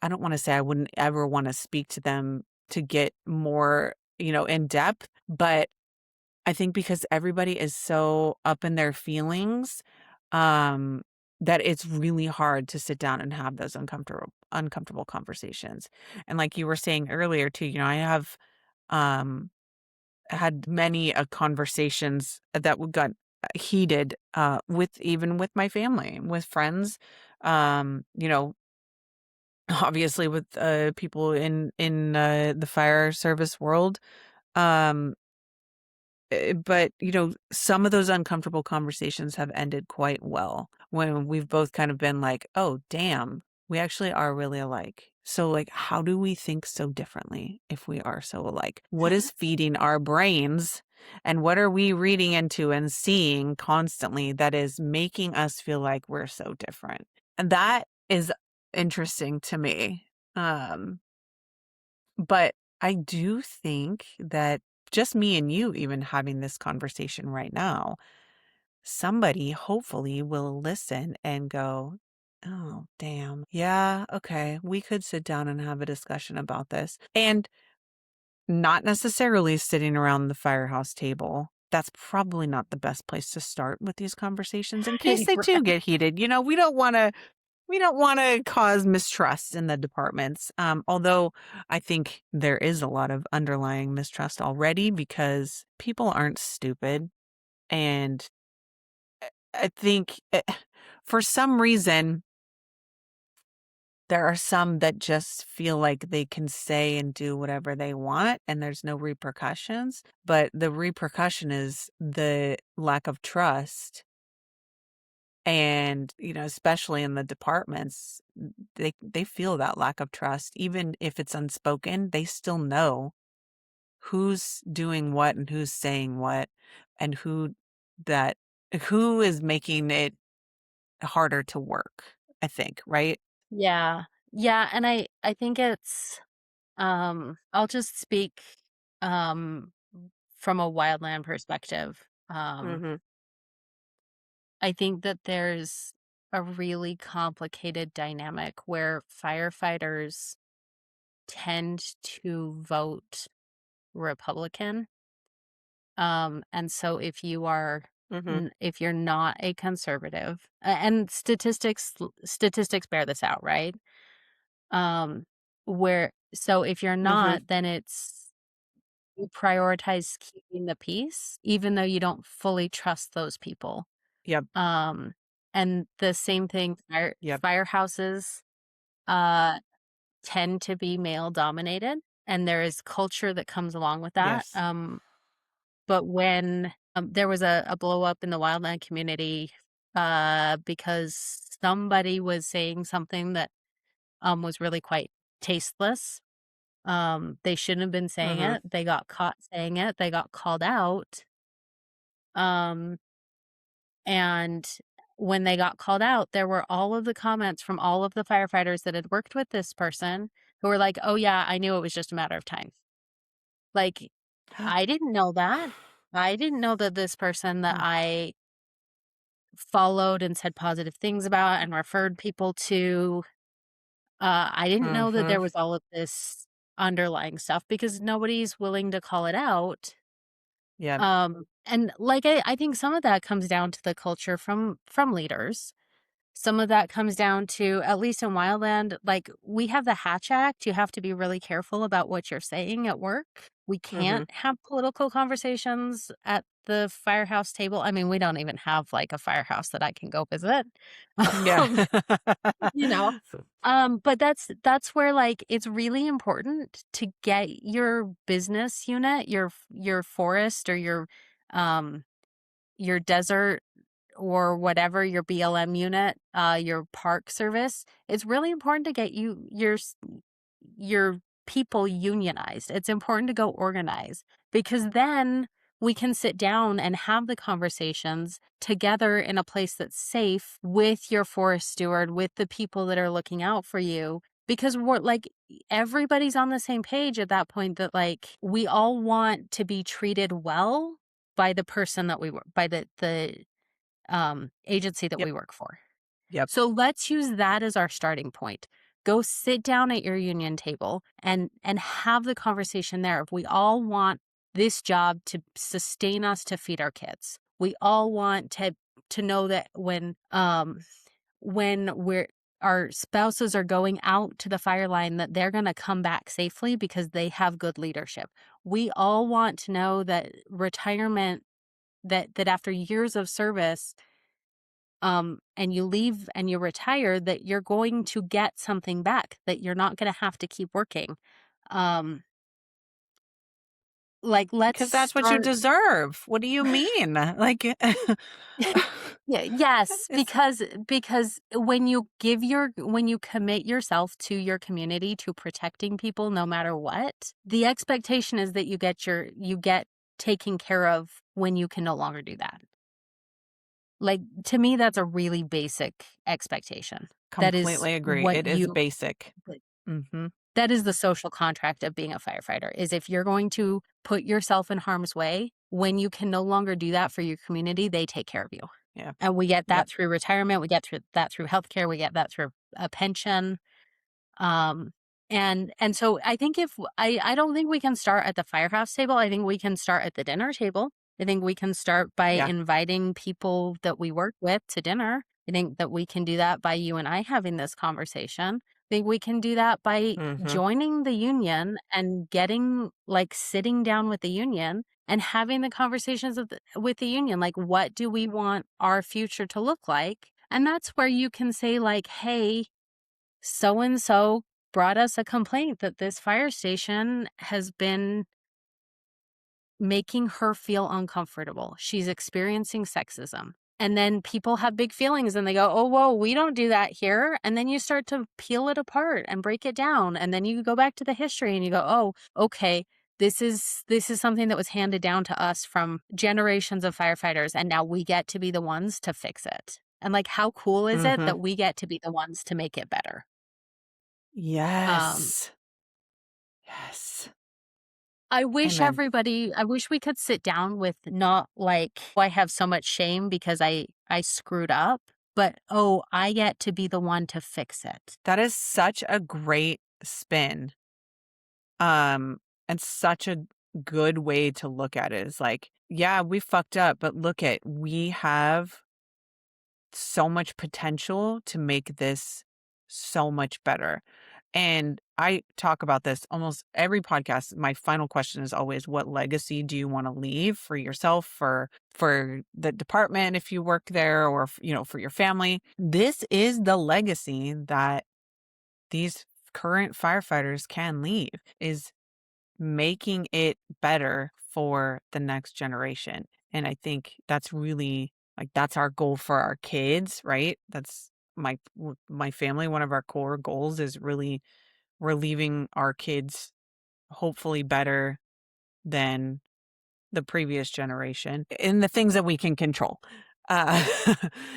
I don't want to say I wouldn't ever want to speak to them to get more, in depth, but I think because everybody is so up in their feelings, um, that it's really hard to sit down and have those uncomfortable conversations. And like you were saying earlier too, I have um had many conversations that got heated with even with my family, with friends, you know, obviously with people in the fire service world. Um but, some of those uncomfortable conversations have ended quite well when we've both kind of been like, "Oh, damn, we actually are really alike. So, like, how do we think so differently if we are so alike? What is feeding our brains, and what are we reading into and seeing constantly that is making us feel like we're so different?" And that is interesting to me. Um but I do think that just me and you even having this conversation right now, somebody hopefully will listen and go, "Oh, damn. Yeah, okay. We could sit down and have a discussion about this." And not necessarily sitting around the firehouse table. That's probably not the best place to start with these conversations in case they You're do right. get heated. We don't want to cause mistrust in the departments. Although I think there is a lot of underlying mistrust already because people aren't stupid. And I think for some reason, there are some that just feel like they can say and do whatever they want and there's no repercussions. But the repercussion is the lack of trust. And, especially in the departments, they feel that lack of trust. Even if it's unspoken, they still know who's doing what and who's saying what and that who is making it harder to work, I think, right? Yeah. Yeah, and I think it's, I'll just speak, um, from a wildland perspective. Mhm. I think that there's a really complicated dynamic where firefighters tend to vote Republican. And so Mhm. if you're not a conservative, and statistics bear this out, right? Um, so if you're Mhm. not, then it's you prioritize keeping the peace, even though you don't fully trust those people. Yep. Um, and the same thing, Yep. firehouses uh tend to be male dominated, and there is culture that comes along with that. Yes. But when there was a blow up in the wildland community because somebody was saying something that was really quite tasteless. They shouldn't have been saying Mhm. it. They got caught saying it. They got called out. Um, and when they got called out, there were all of the comments from all of the firefighters that had worked with this person who were like, "Oh yeah, I knew it was just a matter of time." Like, I didn't know that. I didn't know that this person that Mm. I followed and said positive things about and referred people to, I didn't know that Mhm. there was all of this underlying stuff because nobody's willing to call it out. Yep. And like I think some of that comes down to the culture from leaders. Some of that comes down to, at least in Wildland, like we have the Hatch Act. You have to be really careful about what you're saying at work. We Mhm. can't have political conversations at the firehouse table. I mean, we don't even have like a firehouse that I can go visit. Yeah. Um, you know, but that's where like it's really important to get your business unit, your forest or your desert or whatever, your BLM unit, your park service. It's really important to get your people unionized. It's important to go organize because then we can sit down and have the conversations together in a place that's safe with your forest steward, with the people that are looking out for you. Because we're like, everybody's on the same page at that point that like we all want to be treated well by the person that we were, by the agency that Yep. we work for. Yep. So let's use that as our starting point. Go sit down at your union table and have the conversation there. If we all want this job to sustain us to feed our kids, we all want to know that when our spouses are going out to the fire line, that they're going to come back safely because they have good leadership. We all want to know that retirement, that after years of service, and you leave and you retire, that you're going to get something back, that you're not going to have to keep working. Um, like, let's Because that's what you start. deserve. What do you mean? Like, Yeah, yes, it's because when you commit yourself to your community, to protecting people no matter what, the expectation is that you get taken care of when you can no longer do that. Like, to me, that's a really basic expectation. That is completely agree. what It is you basic. Mhm. that is the social contract of being a firefighter, is if you're going to put yourself in harm's way, when you can no longer do that for your community, they take care of you. Yeah. And we get Yep. that through retirement, we get through that through healthcare, we get that through a pension. Um, and so I think if I don't think we can start at the firehouse table. I think we can start at the dinner table. I think we can start by Yeah. inviting people that we work with to dinner. I think that we can do that by you and I having this conversation. I think we can do that by Mhm. joining the union and getting, like, sitting down with the union and having the conversations with the union. Like, what do we want our future to look like? And that's where you can say, like, hey, so and so brought us a complaint that this fire station has been making her feel uncomfortable. She's experiencing sexism. And then people have big feelings and they go, oh, whoa, we don't do that here. And then you start to peel it apart and break it down. And then you go back to the history and you go, oh, okay, this is something that was handed down to us from generations of firefighters. And now we get to be the ones to fix it. And, like, how cool is it Mhm. that we get to be the ones to make it better? Um, Yes. Yes. Amen. I wish we could sit down with, not like, "Oh, I have so much shame because I screwed up," but, "Oh, I get to be the one to fix it." That is such a great spin. Um, and such a good way to look at it. Is like, yeah, we fucked up, but look at, we have so much potential to make this so much better. And I talk about this almost every podcast. My final question is always, what legacy do you want to leave for yourself, for the department if you work there, or for your family? This is the legacy that these current firefighters can leave, is making it better for the next generation. And I think that's really, like, that's our goal for our kids, right? That's my family. One of our core goals is really, we're leaving our kids hopefully better than the previous generation in the things that we can control. Uh,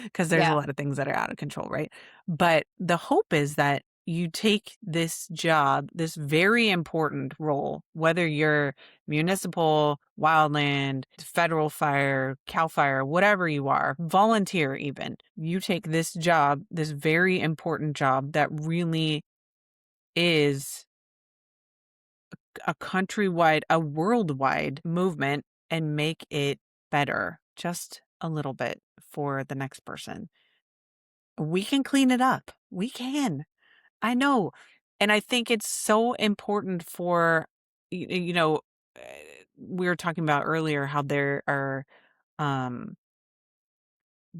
because there's a Yeah. lot of things that are out of control, right? But the hope is that you take this job, this very important role, whether you're municipal, wildland, federal fire, CAL FIRE, whatever you are, volunteer even, you take this job, this very important job that really is a countrywide, a worldwide movement, and make it better just a little bit for the next person. We can clean it up. We can. I know. And I think it's so important for, you know, uh, we were talking about earlier how there are um,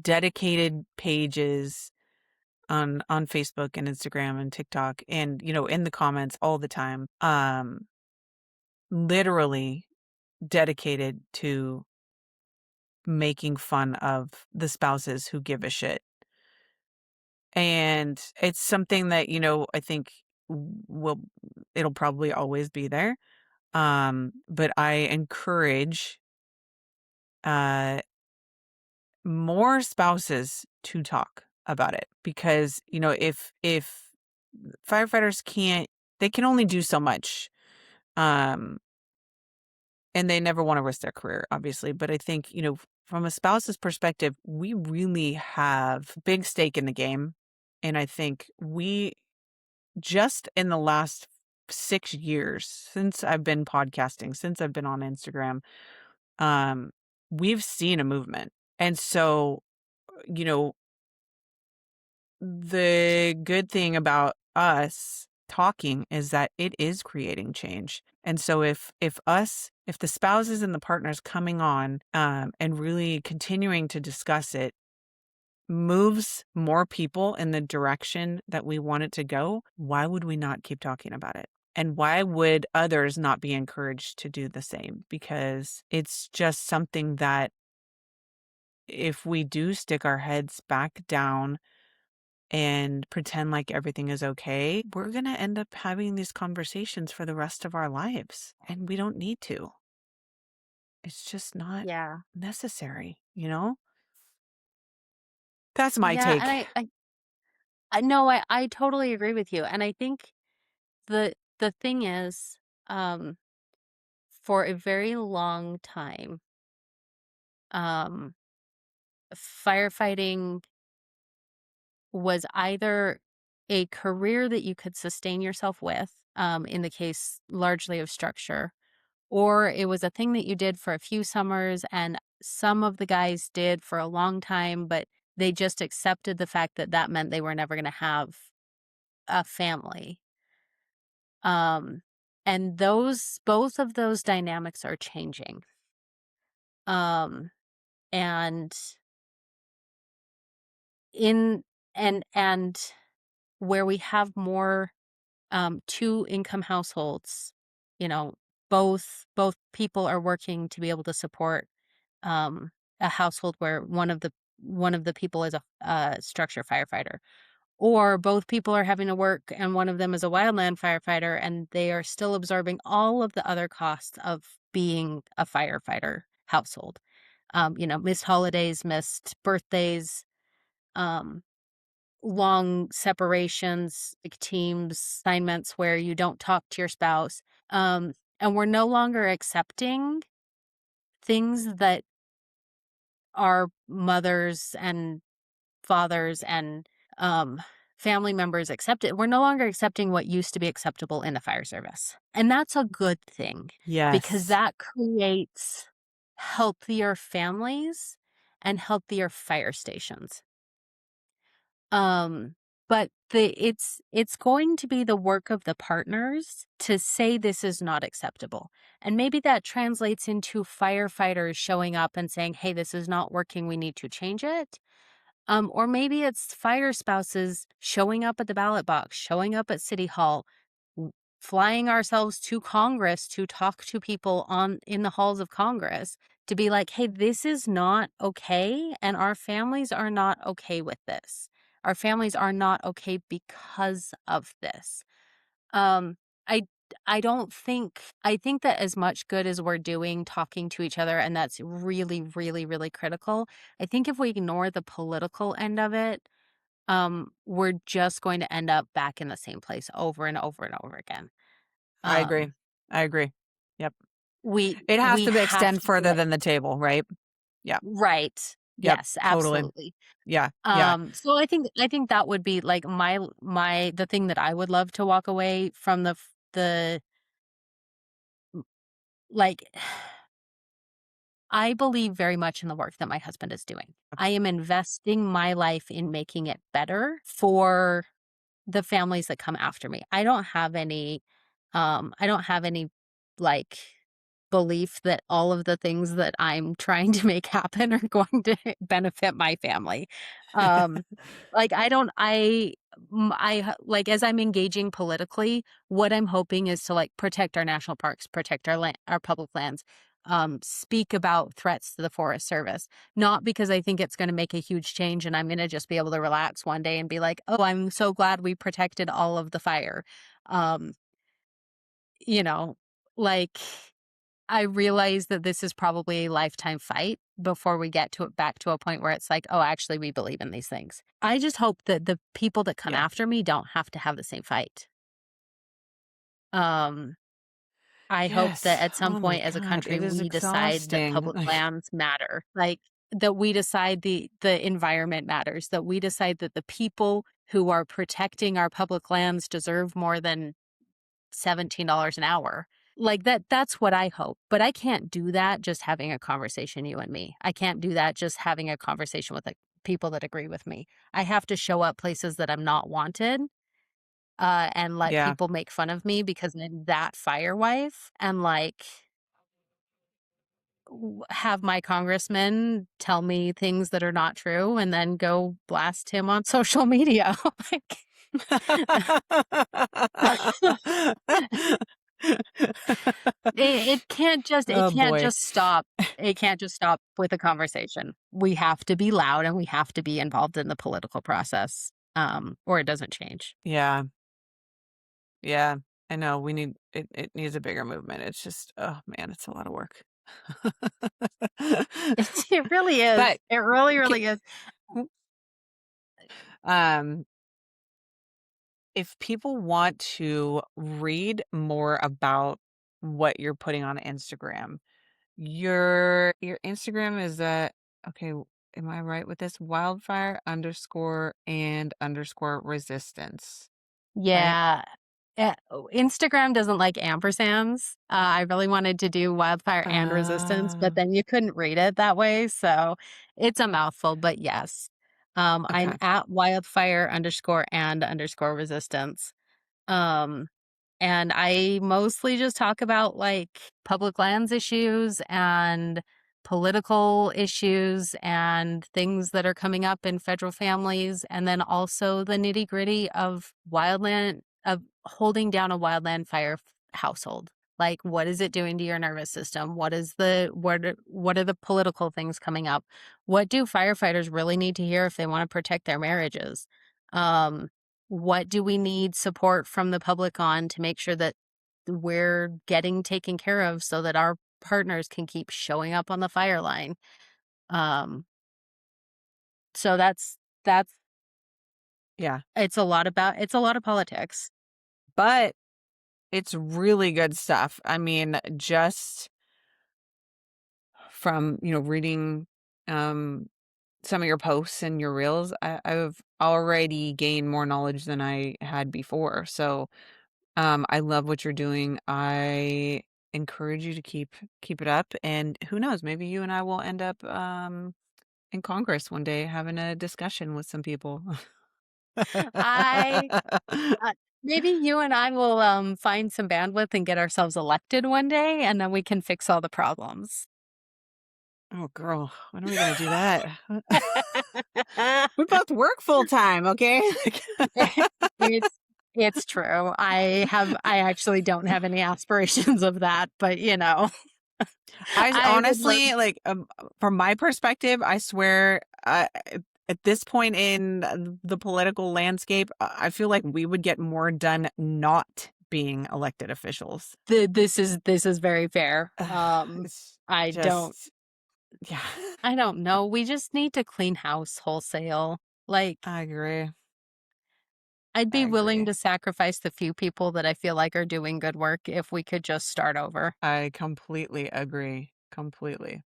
dedicated pages on Facebook and Instagram and TikTok, and in the comments all the time, literally dedicated to making fun of the spouses who give a shit. And it's something that, I think will it'll probably always be there. But I encourage uh more spouses to talk about it, because, if firefighters can't, they can only do so much. Um And they never wanna risk their career, obviously, but I think, from a spouse's perspective, we really have big stake in the game, and I think we, just in the last 6 years, since I've been podcasting, since I've been on Instagram, um, we've seen a movement, and so, you know, the good thing about us talking is that it is creating change. And so if the spouses and the partners coming on and really continuing to discuss it moves more people in the direction that we want it to go, why would we not keep talking about it? And why would others not be encouraged to do the same? Because it's just something that if we do stick our heads back down and pretend like everything is okay, we're going to end up having these conversations for the rest of our lives. And we don't need to. It's just not Yeah. necessary, you know? That's my Yeah, and take. I know I totally agree with you, and I think the thing is, um, for a very long time, um, firefighting was either a career that you could sustain yourself with, in the case largely of structure, or it was a thing that you did for a few summers and some of the guys did for a long time, but they just accepted the fact that that meant they were never going to have a family. Um, and those both of those dynamics are changing. Um, and in and where we have more two income households, you know, both people are working to be able to support um a household where one of the people is a structure firefighter, or both people are having to work and one of them is a wildland firefighter and they are still absorbing all of the other costs of being a firefighter household. Missed holidays, missed birthdays, um, long separations, like teams, assignments where you don't talk to your spouse. And we're no longer accepting things that our mothers and fathers and um, family members accepted. We're no longer accepting what used to be acceptable in the fire service. And that's a good thing because Yes, that creates healthier families and healthier fire stations. Um, but it's going to be the work of the partners to say this is not acceptable. And maybe that translates into firefighters showing up and saying, "Hey, this is not working. We need to change it." Or maybe it's fire spouses showing up at the ballot box, showing up at City Hall, flying ourselves to Congress to talk to people in the halls of Congress to be like, hey, this is not okay. And our families are not okay with this. Our families are not okay because of this. Um, I I don't think I think that as much good as we're doing talking to each other, and that's really, really, really critical. I think if we ignore the political end of it, we're just going to end up back in the same place over and over and over again. I agree. Um, I agree. Yep. we It has we to have extend to be further like, than the table, right? Yeah. right. Yep. Yes, Totally. absolutely. Yeah. Yeah. So I think that would be like the thing that I would love to walk away from the like I believe very much in the work that my husband is doing. I am investing my life in making it better for the families that come after me. I don't have any like belief that all of the things that I'm trying to make happen are going to benefit my family. Um like I don't like as I'm engaging politically, what I'm hoping is to like protect our national parks, protect our public lands, speak about threats to the Forest Service, not because I think it's going to make a huge change and I'm going to just be able to relax one day and be like, "Oh, I'm so glad we protected all of the fire." Um, you know, like I realize that this is probably a lifetime fight before we get to it back to a point where it's like, "Oh, actually we believe in these things." I just hope that the people that come Yeah. after me don't have to have the same fight. Um I hope that Yes. at some Oh my point as a God. country, It is we decide that exhausting. public lands matter. Like, that we decide the environment matters, that we decide that the people who are protecting our public lands deserve more than $17 an hour. Like, that's what I hope, but I can't do that just having a conversation, you and me. I can't do that just having a conversation with, like, people that agree with me. I have to show up places that I'm not wanted, and let Yeah. people make fun of me because I'm that fire wife, and, like, have my congressman tell me things that are not true and then go blast him on social media. Like, it Oh can't boy. just stop. It can't just stop with a conversation. We have to be loud and we have to be involved in the political process, or it doesn't change. Yeah. Yeah. I know it needs a bigger movement. It's just, oh man, it's a lot of work. It really is. But It really, ki- really is. um if people want to read more about what you're putting on Instagram, your Instagram is okay, am I right with this? Wildfire underscore and underscore resistance, right? Yeah. Instagram doesn't like ampersands. I really wanted to do wildfire and resistance, but Uh, then you couldn't read it that way, so it's a mouthful, but yes. I'm okay. at wildfire underscore and underscore resistance. Um, and I mostly just talk about, like, public lands issues and political issues and things that are coming up in federal families, and then also the nitty-gritty of wildland of holding down a wildland fire household. Like, what is it doing to your nervous system? What are the political things coming up? What do firefighters really need to hear if they want to protect their marriages? Um, what do we need support from the public on to make sure that we're getting taken care of so that our partners can keep showing up on the fire line? Um, so that's Yeah. it's a lot of politics. But it's really good stuff. I mean, just from, reading um some of your posts and your reels, I've already gained more knowledge than I had before. So I love what you're doing. I encourage you to keep it up. And who knows, maybe you and I will end up in Congress one day having a discussion with some people. I uh, maybe you and I will find some bandwidth and get ourselves elected one day, and then we can fix all the problems. Oh, girl, when are we gonna do that? We both work full time, okay? It's it's true. I actually don't have any aspirations of that, but, I would love. Honestly, like, from my perspective, I swear, at this point in the political landscape, I feel like we would get more done not being elected officials. This is very fair. It's I don't just, yeah, I don't know. We just need to clean house wholesale. Like, I agree. I'd I be willing agree. to sacrifice the few people that I feel like are doing good work if we could just start over. I completely agree. Completely.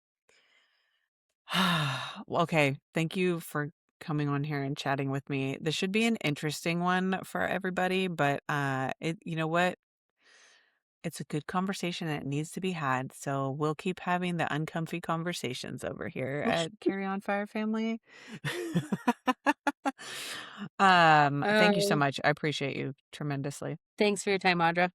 Well, okay. Thank you for coming on here and chatting with me. This should be an interesting one for everybody, but you know what? It's a good conversation and it needs to be had. So we'll keep having the uncomfy conversations over here at Carry On Fire Family. Thank you so Oh, much. I appreciate you tremendously. thanks for your time, Audra.